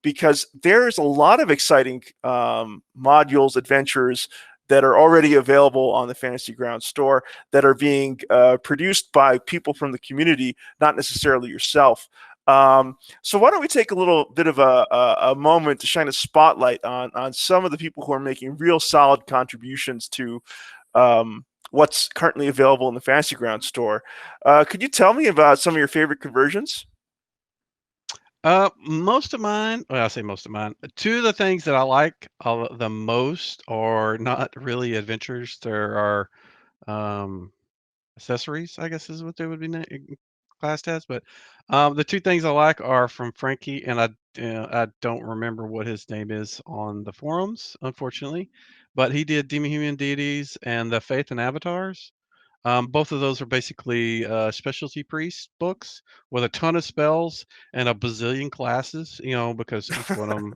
A: because there's a lot of exciting modules, adventures that are already available on the Fantasy Grounds store that are being produced by people from the community, not necessarily yourself. So why don't we take a little bit of a moment to shine a spotlight on some of the people who are making real solid contributions to what's currently available in the Fantasy Grounds store. Could you tell me about some of your favorite conversions?
B: Most of mine, well, I say most of mine. Two of the things that I like the most are not really adventures. There are um, accessories, I guess is what they would be classed as. But the two things I like are from Frankie, and I don't remember what his name is on the forums, unfortunately. But he did Demon Human Deities and the Faith and Avatars. Both of those are basically specialty priest books with a ton of spells and a bazillion classes, because each one of them,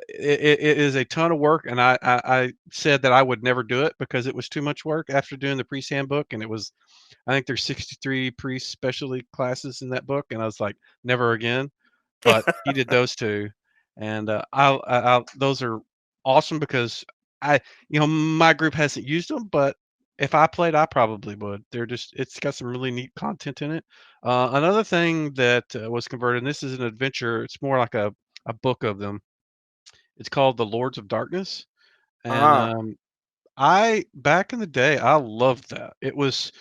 B: it is a ton of work. And I said that I would never do it because it was too much work after doing the priest handbook. And I think there's 63 priest specialty classes in that book. And I was like, never again. But he did those two. And those are awesome because my group hasn't used them, but if I played, I probably would. It's got some really neat content in it. Another thing that was converted, and this is an adventure, it's more like a book of them. It's called The Lords of Darkness. And
A: Ah.
B: I back in the day, I loved that. It was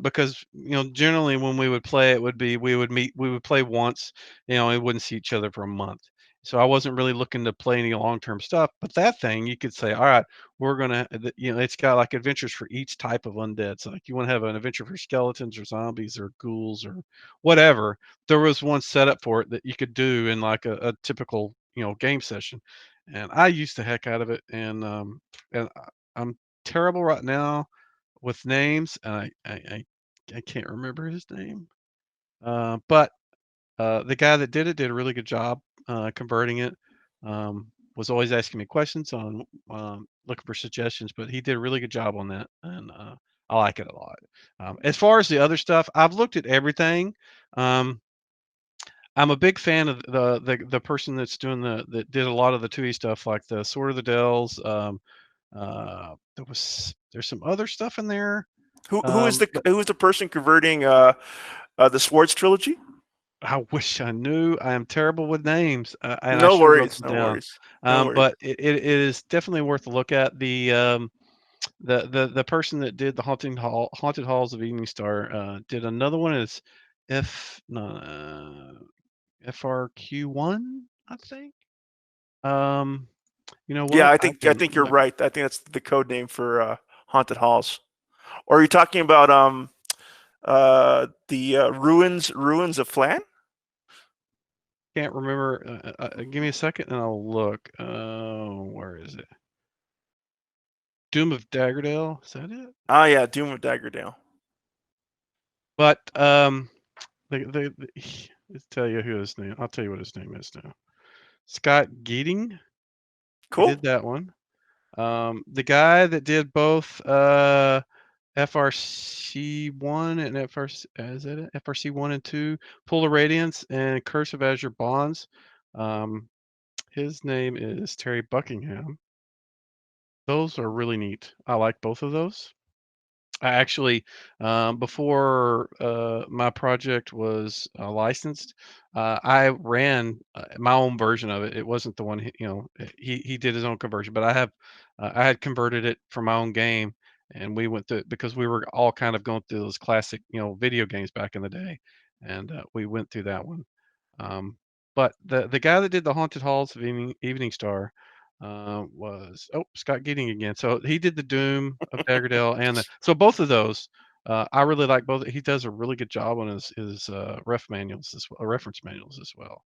B: because generally when we would play, it would be we would play once, we wouldn't see each other for a month. So I wasn't really looking to play any long-term stuff. But that thing, you could say, all right, we're gonna, it's got like adventures for each type of undead. So like you want to have an adventure for skeletons or zombies or ghouls or whatever. There was one set up for it that you could do in like a typical game session, and I used the heck out of it. And I'm terrible right now with names, and I can't remember his name. But the guy that did it did a really good job converting it. Was always asking me questions on looking for suggestions, but he did a really good job on that, and I like it a lot. As far as the other stuff, I've looked at everything. Um, I'm a big fan of the person that's doing that did a lot of the 2E stuff, like the Sword of the Dells. There's some other stuff in there. But
A: Who is the person converting the Swords trilogy?
B: I wish I knew. I am terrible with names, and I
A: No
B: should have wrote
A: worries,
B: them
A: no
B: down.
A: worries, no worries.
B: But it is definitely worth a look at. The person that did the haunted halls of Evening Star did another one. Is F no, FRQ1, I think. Um, you know
A: Yeah,
B: what? I
A: I
B: can
A: think you're
B: look.
A: right. I think that's the code name for haunted halls. Or are you talking about the ruins of Flan?
B: Can't remember. Give me a second and I'll look. Where is it? Doom of Daggerdale. Is that it?
A: Ah, yeah, Doom of Daggerdale.
B: But let's tell you who his name. I'll tell you what his name is now. Scott Geeting. He
A: Cool.
B: did that one. The guy that did both FRC1 and FRC, is that it? FRC1 and 2, Polar Radiance and Curse of Azure Bonds. Um, his name is Terry Buckingham. Those are really neat. I like both of those. I actually, before my project was licensed, I ran my own version of it. It wasn't the one he did his own conversion, but I had converted it for my own game, and we went through because we were all kind of going through those classic video games back in the day, and we went through that one. But the guy that did the Haunted Halls of Evening Star was Scott Geeting again. So he did the Doom of Daggerdale and so both of those. I really like both. He does a really good job on his reference manuals as well.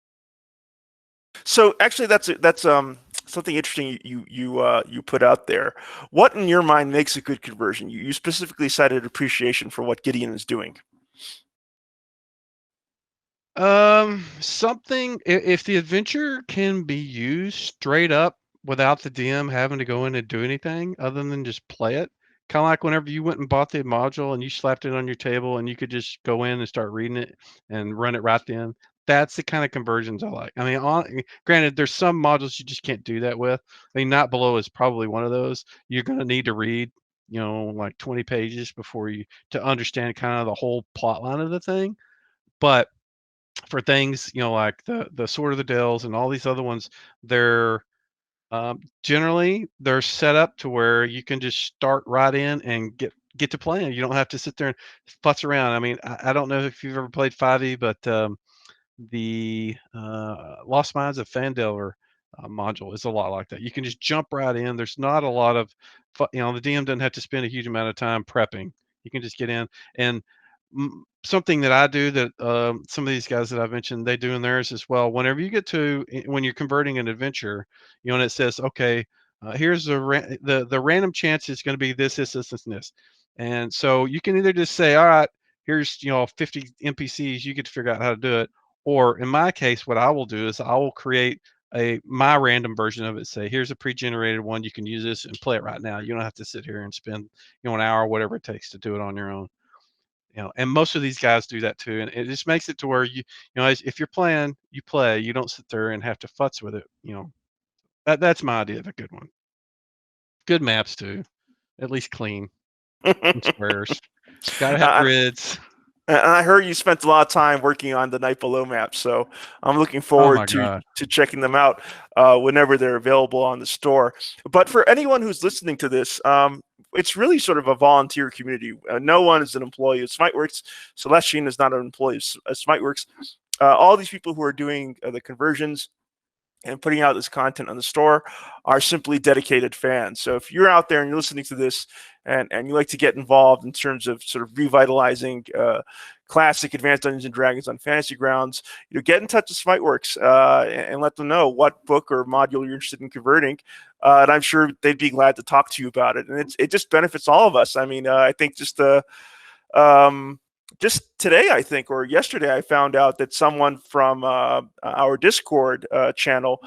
A: So actually, that's something interesting you put out there. What in your mind makes a good conversion? You specifically cited appreciation for what Gideon is doing.
B: Something if the adventure can be used straight up without the DM having to go in and do anything other than just play it, kind of like whenever you went and bought the module and you slapped it on your table and you could just go in and start reading it and run it right then. That's the kind of conversions I like. I mean, granted, there's some modules you just can't do that with. I mean, Not Below is probably one of those. You're going to need to read, like 20 pages before you to understand kind of the whole plot line of the thing. But for things, like the Sword of the Dells and all these other ones, they're generally they're set up to where you can just start right in and get to playing. You don't have to sit there and futz around. I mean, I don't know if you've ever played 5e, but the Lost Mines of Phandelver module is a lot like that. You can just jump right in. There's not a lot of, the DM doesn't have to spend a huge amount of time prepping. You can just get in. And something that I do that some of these guys that I've mentioned, they do in theirs as well. Whenever you get to, when you're converting an adventure, and it says, okay, here's the random chance is going to be this, and this. And so you can either just say, all right, here's 50 NPCs, you get to figure out how to do it. Or in my case, what I will do is I will create my random version of it. Say, here's a pre-generated one. You can use this and play it right now. You don't have to sit here and spend an hour, whatever it takes to do it on your own. And most of these guys do that too. And it just makes it to where if you're playing, you play. You don't sit there and have to futz with it. That's my idea of a good one. Good maps too, at least clean and squares. Got to have
A: uh,
B: grids.
A: and I heard you spent a lot of time working on the Night Below maps, so I'm looking
B: Oh my
A: forward
B: god.
A: to checking them out whenever they're available on the store. But for anyone who's listening to this, it's really sort of a volunteer community. No one is an employee of SmiteWorks. Celestian is not an employee of SmiteWorks. All these people who are doing the conversions and putting out this content on the store are simply dedicated fans. So if you're out there and you're listening to this and you like to get involved in terms of sort of revitalizing classic Advanced Dungeons and Dragons on Fantasy Grounds, get in touch with SmiteWorks and let them know what book or module you're interested in converting. And I'm sure they'd be glad to talk to you about it. And it just benefits all of us. I mean, I think just today, I think, or yesterday, I found out that someone from our Discord channel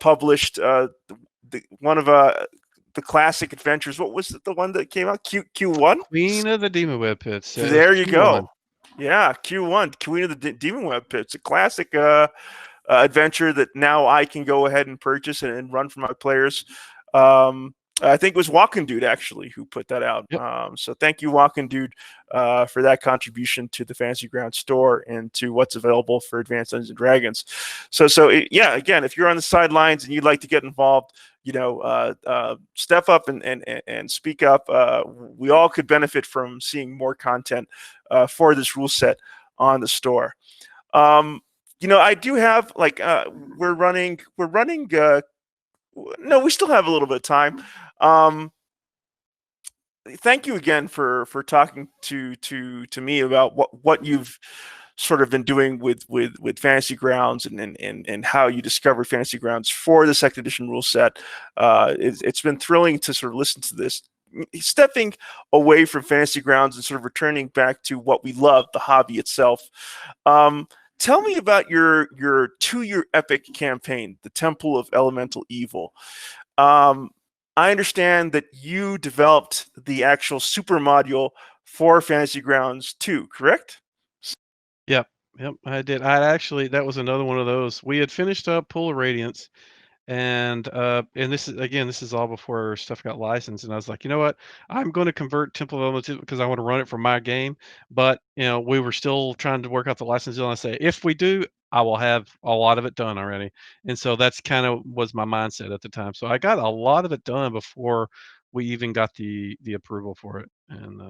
A: published one of the classic adventures. What was it, the one that came out? Q1?
B: Queen of the Demon Web Pits.
A: There you
B: Q1.
A: go. Yeah, Q1, Queen of the Demon Web Pits. A classic adventure that now I can go ahead and purchase and run for my players. I think it was Walking Dude actually who put that out.
B: Yep.
A: So thank you, Walking Dude, for that contribution to the Fantasy Ground store and to what's available for Advanced Dungeons and Dragons. Yeah, again, if you're on the sidelines and you'd like to get involved, step up and speak up. We all could benefit from seeing more content for this rule set on the store. I do have we're running. No, we still have a little bit of time. Thank you again for talking to me about what you've sort of been doing with Fantasy Grounds and how you discovered Fantasy Grounds for the second edition rule set. It's been thrilling to sort of listen to this. Stepping away from Fantasy Grounds and sort of returning back to what we love, the hobby itself. Tell me about your 2-year epic campaign, The Temple of Elemental Evil. I understand that you developed the actual super module for Fantasy Grounds 2, correct?
B: Yep, I did. That was another one of those. We had finished up Pool of Radiance, and this is all before stuff got licensed. And I was like, you know what? I'm going to convert Temple of Elemental because I want to run it for my game. But we were still trying to work out the license deal. And I say, if we do, I will have a lot of it done already. And so that's kind of was my mindset at the time. So I got a lot of it done before we even got the approval for it. And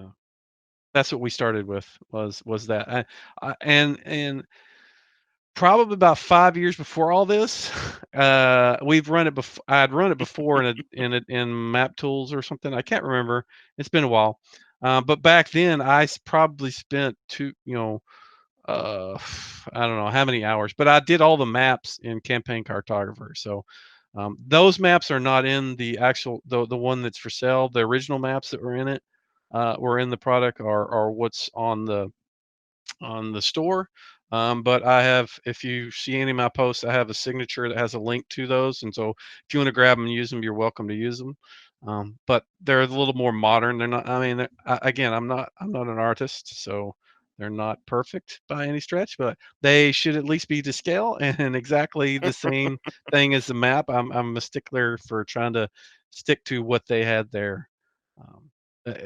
B: that's what we started with was that. And probably about 5 years before all this, we've run it before. I'd run it before in Map Tools or something. I can't remember. It's been a while. But back then, I probably spent I don't know how many hours, but I did all the maps in Campaign Cartographer. So those maps are not in the actual the one that's for sale. The original maps that were in it were in the product are what's on the store. But I have, if you see any of my posts, I have a signature that has a link to those. And so if you want to grab them and use them, you're welcome to use them. But they're a little more modern. They're not. I mean, again, I'm not an artist, so they're not perfect by any stretch. But they should at least be to scale and exactly the same thing as the map. I'm a stickler for trying to stick to what they had there.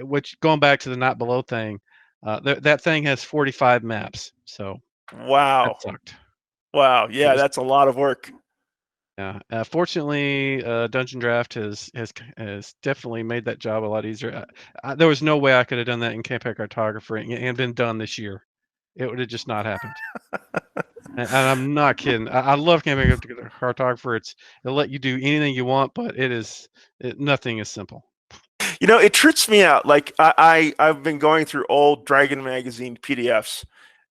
B: Which going back to the Not Below thing, that thing has 45 maps, so that
A: Wow.
B: sucked.
A: Wow.
B: It
A: Yeah,
B: was
A: that's a lot of work.
B: Yeah. Fortunately, Dungeon Draft has definitely made that job a lot easier. There was no way I could have done that in Campaign Cartographer and been done this year. It would have just not happened. And I'm not kidding. I love Campaign Cartographer. It'll let you do anything you want, but nothing is simple.
A: It trips me out. Like I've been going through old Dragon magazine PDFs,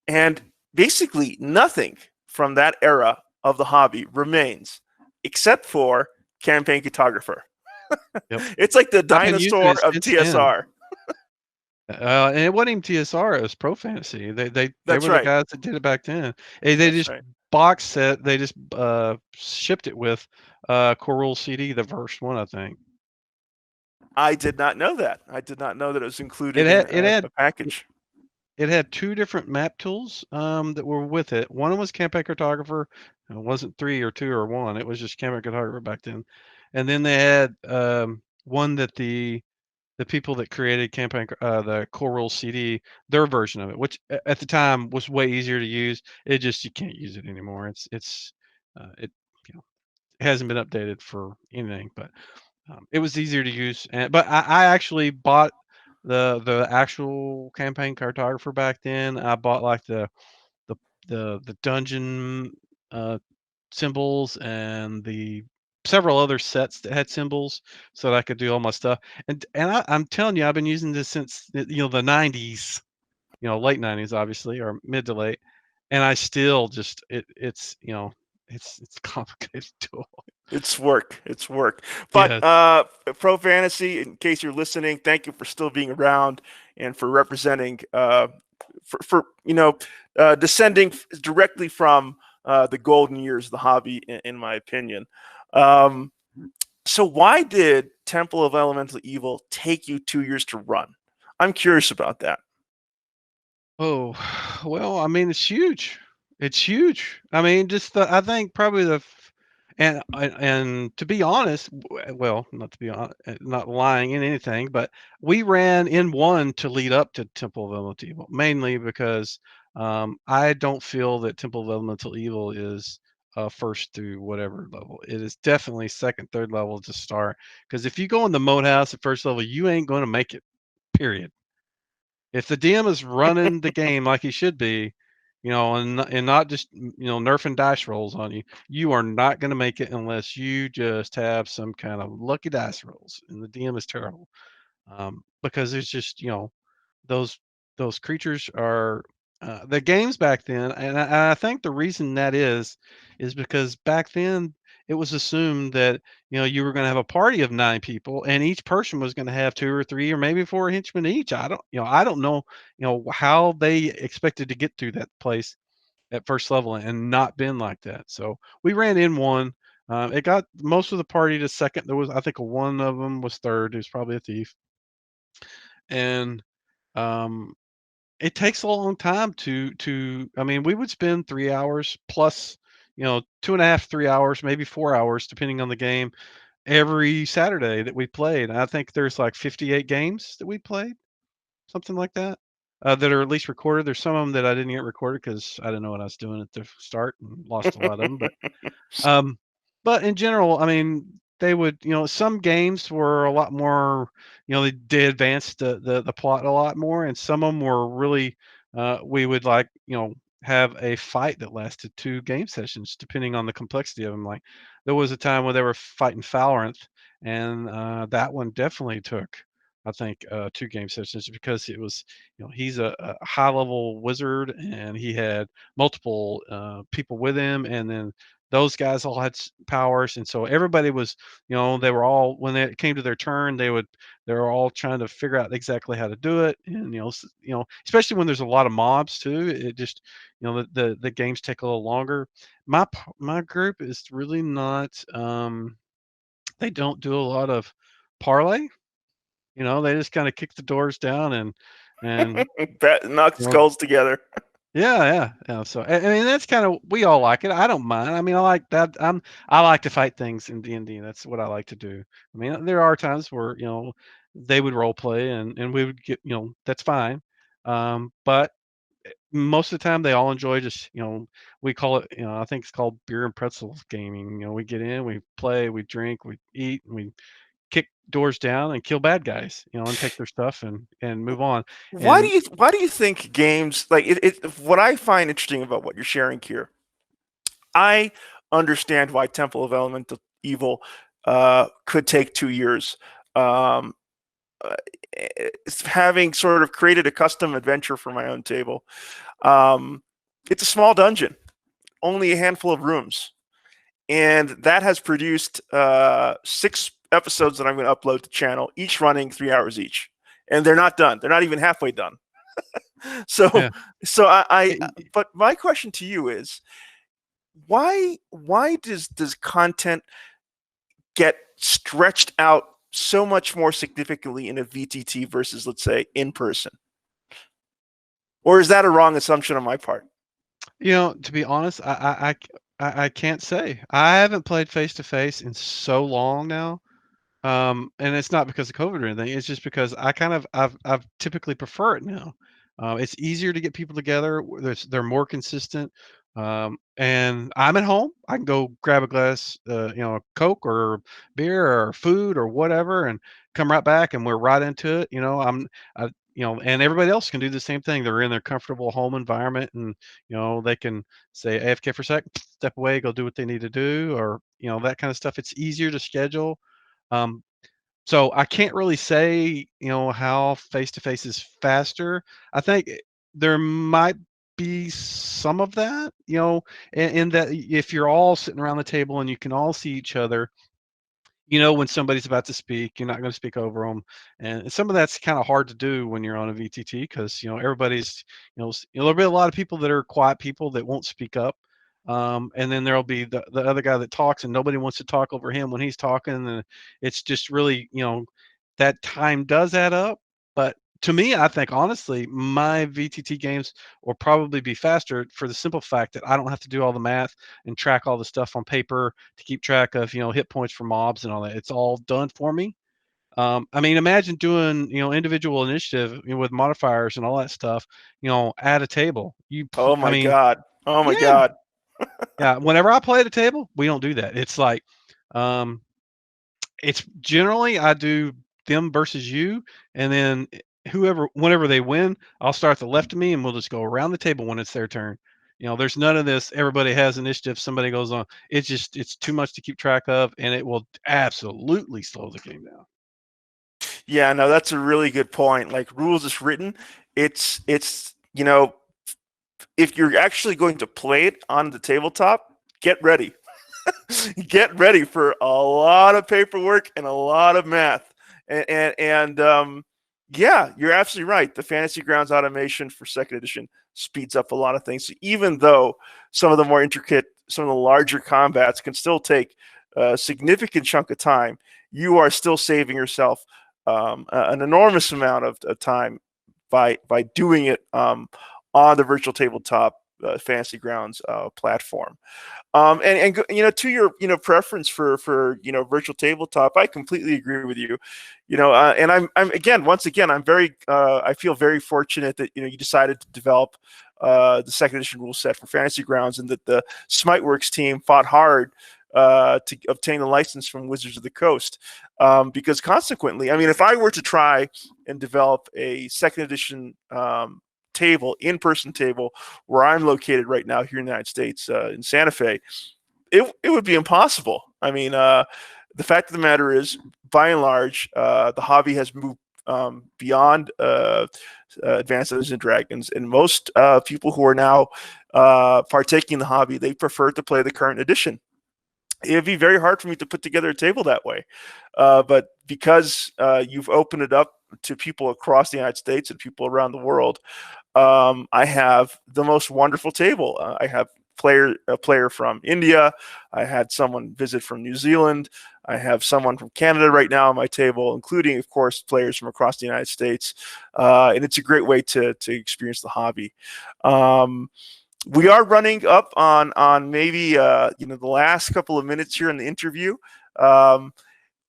A: and basically nothing from that era of the hobby remains, except for campaign cartographer.
B: Yep.
A: It's like the
B: I've been using
A: dinosaur
B: it
A: of
B: since then.
A: TSR.
B: And it wasn't even TSR, it was Pro Fantasy. They
A: That's
B: were the
A: right.
B: guys that did it back then. They
A: That's
B: just
A: right.
B: box set, they just shipped it with Core Rule CD, the first one, I think.
A: I did not know that. I did not know that it was
B: It
A: included in
B: had it had
A: a package.
B: it had two different map tools that were with it. One was Campaign Cartographer. It wasn't three or two or one. It was just Campaign Cartographer back then. And then they had one that the people that created the Core Rule CD, their version of it, which at the time was way easier to use. It just you can't use it anymore. It you know it hasn't been updated for anything, but it was easier to use. But I actually bought the actual campaign cartographer back then. I bought like the the dungeon uh, symbols and the several other sets that had symbols so that I could do all my stuff. I'm telling you, I've been using this since the 90s, late 90s obviously, or mid to late, and I still just it's a complicated tool.
A: It's work. It's work. But
B: Yes.
A: Pro Fantasy, in case you're listening, thank you for still being around and for representing, for descending directly from the golden years of the hobby, in my opinion. Um, so, why did Temple of Elemental Evil take you 2 years to run? I'm curious about that.
B: Oh, well, I mean, it's huge. It's huge. I mean, I think probably and to be honest, well, not to be not lying in anything, but we ran in one to lead up to Temple of Elemental Evil, mainly because I don't feel that Temple of Elemental Evil is first through whatever level. It is definitely second, third level to start. Because if you go in the mode house at first level, you ain't going to make it. Period. If the DM is running the game like he should be, and not just nerfing dice rolls on you, you are not going to make it unless you just have some kind of lucky dice rolls, and the DM is terrible because it's just those those creatures are the games back then, and I think the reason that is because back then it was assumed that you were going to have a party of 9 people, and each person was going to have two or three or maybe four henchmen each. I don't know how they expected to get through that place at first level and not been like that. So we ran in one. It got most of the party to second. There was I think one of them was third. He was probably a thief, and um, it takes a long time I mean, we would spend 3 hours plus, 2.5, 3 hours, maybe 4 hours, depending on the game, every Saturday that we played. I think there's like 58 games that we played, something like that, that are at least recorded. There's some of them that I didn't get recorded because I didn't know what I was doing at the start and lost a lot of them, um, but in general, I mean, they would, some games were a lot more, they advanced the plot a lot more, and some of them were really, we would like, have a fight that lasted 2 game sessions, depending on the complexity of them. Like, there was a time where they were fighting Valorant, and that one definitely took, I think, 2 game sessions because it was, he's a high level wizard, and he had multiple people with him, and then those guys all had powers, and so everybody was, they were all when it came to their turn, they were all trying to figure out exactly how to do it, and especially when there's a lot of mobs too. It just the games take a little longer. My group is really not. They don't do a lot of parlay. They just kind of kick the doors down and
A: Knock
B: you know
A: skulls together.
B: yeah. So I mean, that's kind of, we all like it. I don't mind. I mean, I like that. I like to fight things in D&D. That's what I like to do. I mean, there are times where they would role play and we would get, that's fine. But most of the time they all enjoy just, we call it, I think it's called beer and pretzels gaming. We get in, we play, we drink, we eat, and we kick doors down and kill bad guys, and take their stuff and move on. And
A: Why do you think games like what I find interesting about what you're sharing here, I understand why Temple of Elemental Evil could take 2 years. Um, uh, Having sort of created a custom adventure for my own table, um, it's a small dungeon, only a handful of rooms, and that has produced 6 episodes that I'm going to upload to channel, each running 3 hours each, and they're not done. They're not even halfway done. So,
B: yeah,
A: so
B: it-
A: but my question to you is, why does content get stretched out so much more significantly in a VTT versus, let's say, in person? Or is that a wrong assumption on my part?
B: to be honest, I can't say. I haven't played face to face in so long now. And it's not because of COVID or anything. It's just because I've typically prefer it now. It's easier to get people together. They're more consistent. And I'm at home. I can go grab a glass, Coke or beer or food or whatever, and come right back, and we're right into it. And everybody else can do the same thing. They're in their comfortable home environment, and they can say AFK for a sec, step away, go do what they need to do, or that kind of stuff. It's easier to schedule. Um, so I can't really say, how face to face is faster. I think there might be some of that, in that if you're all sitting around the table and you can all see each other, when somebody's about to speak, you're not going to speak over them. And some of that's kind of hard to do when you're on a VTT because, everybody's, there'll be a lot of people that are quiet people that won't speak up. And then there'll be the other guy that talks and nobody wants to talk over him when he's talking. And it's just really, that time does add up. But to me, I think honestly, my VTT games will probably be faster for the simple fact that I don't have to do all the math and track all the stuff on paper to keep track of, hit points for mobs and all that. It's all done for me. I mean, imagine doing, individual initiative, with modifiers and all that stuff, at a table.
A: Oh
B: I
A: my
B: mean,
A: god! Oh my
B: yeah,
A: god!
B: yeah. Whenever I play at a table, we don't do that. It's like, um, it's generally I do them versus you, and then whenever they win, I'll start at the left of me, and we'll just go around the table when it's their turn. There's none of this. Everybody has initiative. Somebody goes on. It's too much to keep track of, and it will absolutely slow the game down.
A: Yeah, no, that's a really good point. Like, rules is written, it's if you're actually going to play it on the tabletop, get ready. Get ready for a lot of paperwork and a lot of math. And yeah, you're absolutely right. The Fantasy Grounds automation for second edition speeds up a lot of things. So even though some of the more intricate, some of the larger combats can still take a significant chunk of time, you are still saving yourself an enormous amount of time by doing it on the virtual tabletop Fantasy Grounds platform. And to your preference for virtual tabletop, I completely agree with you. And I'm again once again I'm very I feel very fortunate that you decided to develop the second edition rule set for Fantasy Grounds, and that the Smiteworks team fought hard to obtain a license from Wizards of the Coast. Because consequently, I mean, if I were to try and develop a second edition in-person table where I'm located right now here in the United States, in Santa Fe, it would be impossible. I mean, the fact of the matter is, by and large, the hobby has moved beyond Advanced Dungeons and Dragons, and most people who are now partaking in the hobby, they prefer to play the current edition. It'd be very hard for me to put together a table that way. But because you've opened it up to people across the United States and people around the world, I have the most wonderful table. I have a player from India. I had someone visit from New Zealand. I have someone from Canada right now on my table, including, of course, players from across the United States. And it's a great way to experience the hobby. We are running up on maybe the last couple of minutes here in the interview. Um,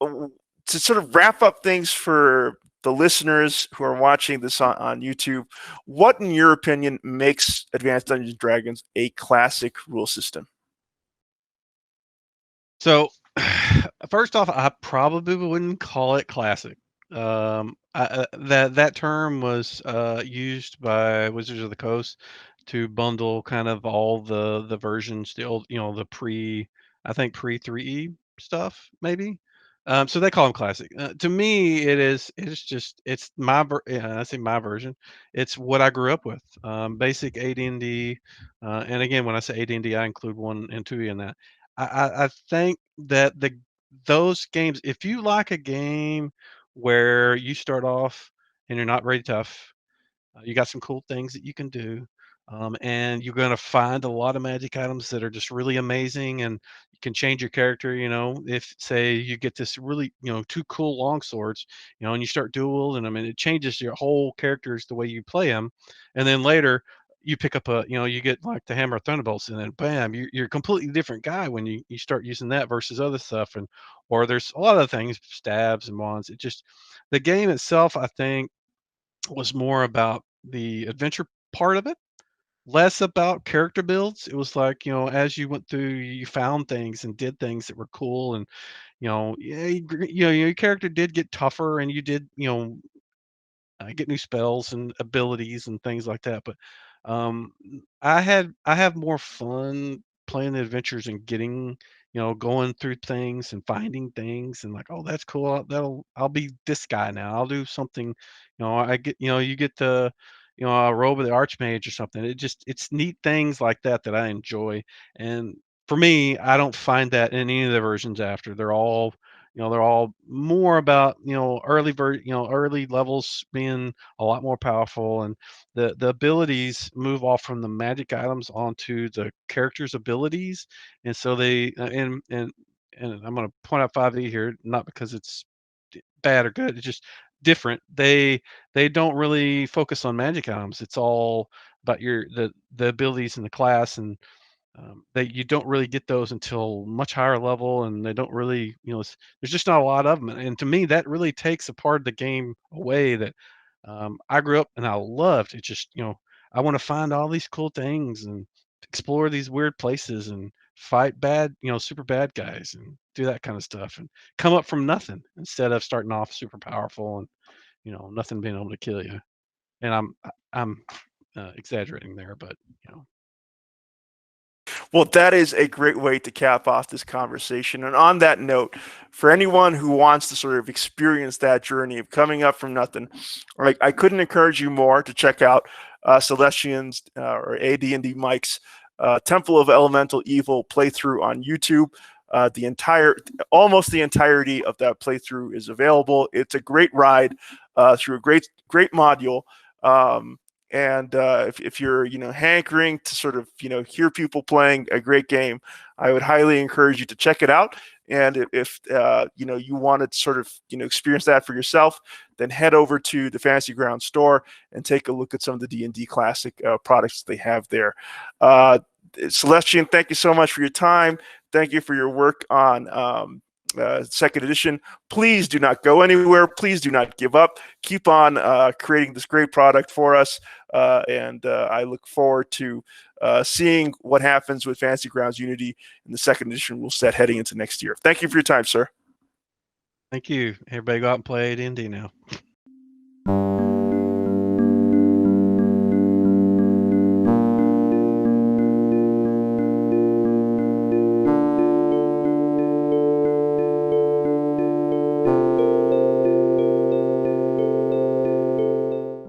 A: to sort of wrap up things for the listeners who are watching this on YouTube, what, in your opinion, makes Advanced Dungeons and Dragons a classic rule system?
B: So, first off, I probably wouldn't call it classic. That term was used by Wizards of the Coast to bundle kind of all the versions, the old, the I think pre 3E stuff, maybe. So they call them classic. To me, it's I say my version. It's what I grew up with. Basic AD&D, and again, when I say AD&D, I include 1 and 2 in that. I think that those games, if you like a game where you start off and you're not very tough, you got some cool things that you can do, and you're going to find a lot of magic items that are just really amazing, and you can change your character. If say you get this really, 2 cool long swords, and you start dueling them, and it changes your whole characters the way you play them, and then later you pick up you get like the hammer of thunderbolts, and then bam, you're a completely different guy when you start using that versus other stuff, or there's a lot of things, stabs and wands. It just, the game itself, I think, was more about the adventure part of it, less about character builds. It was like, as you went through, you found things and did things that were cool, and yeah, your character did get tougher, and you did, get new spells and abilities and things like that. But I have more fun playing the adventures and getting, going through things and finding things, and like, oh, that's cool. I'll be this guy now. I'll do something. I get, you get the, a robe of the archmage or something. It's neat things like that that I enjoy. And for me, I don't find that in any of the versions after. They're all more about, early levels being a lot more powerful, and the abilities move off from the magic items onto the character's abilities. And so they and I'm going to point out 5e here, not because it's bad or good, it's just different. They don't really focus on magic items. It's all about the abilities in the class, and that you don't really get those until much higher level, and they don't really, there's just not a lot of them. And to me, that really takes a part of the game away that I grew up and I loved. It just, I want to find all these cool things and explore these weird places and fight bad, super bad guys, and do that kind of stuff, and come up from nothing instead of starting off super powerful and, nothing being able to kill you. And I'm exaggerating there, but you know.
A: Well, that is a great way to cap off this conversation. And on that note, for anyone who wants to sort of experience that journey of coming up from nothing, I couldn't encourage you more to check out Celestian's or AD&D Mike's Temple of Elemental Evil playthrough on YouTube. Almost the entirety of that playthrough is available. It's a great ride through a great module. And if you're hankering to sort of hear people playing a great game, I would highly encourage you to check it out. And if you want to sort of experience that for yourself, then head over to the Fantasy Ground store and take a look at some of the D&D classic products they have there. Celestian, thank you so much for your time. Thank you for your work on second edition. Please do not go anywhere. Please do not give up. Keep on creating this great product for us. And I look forward to seeing what happens with Fantasy Grounds Unity in the second edition rule set heading into next year. Thank you for your time, sir.
B: Thank you. Everybody go out and play AD&D now.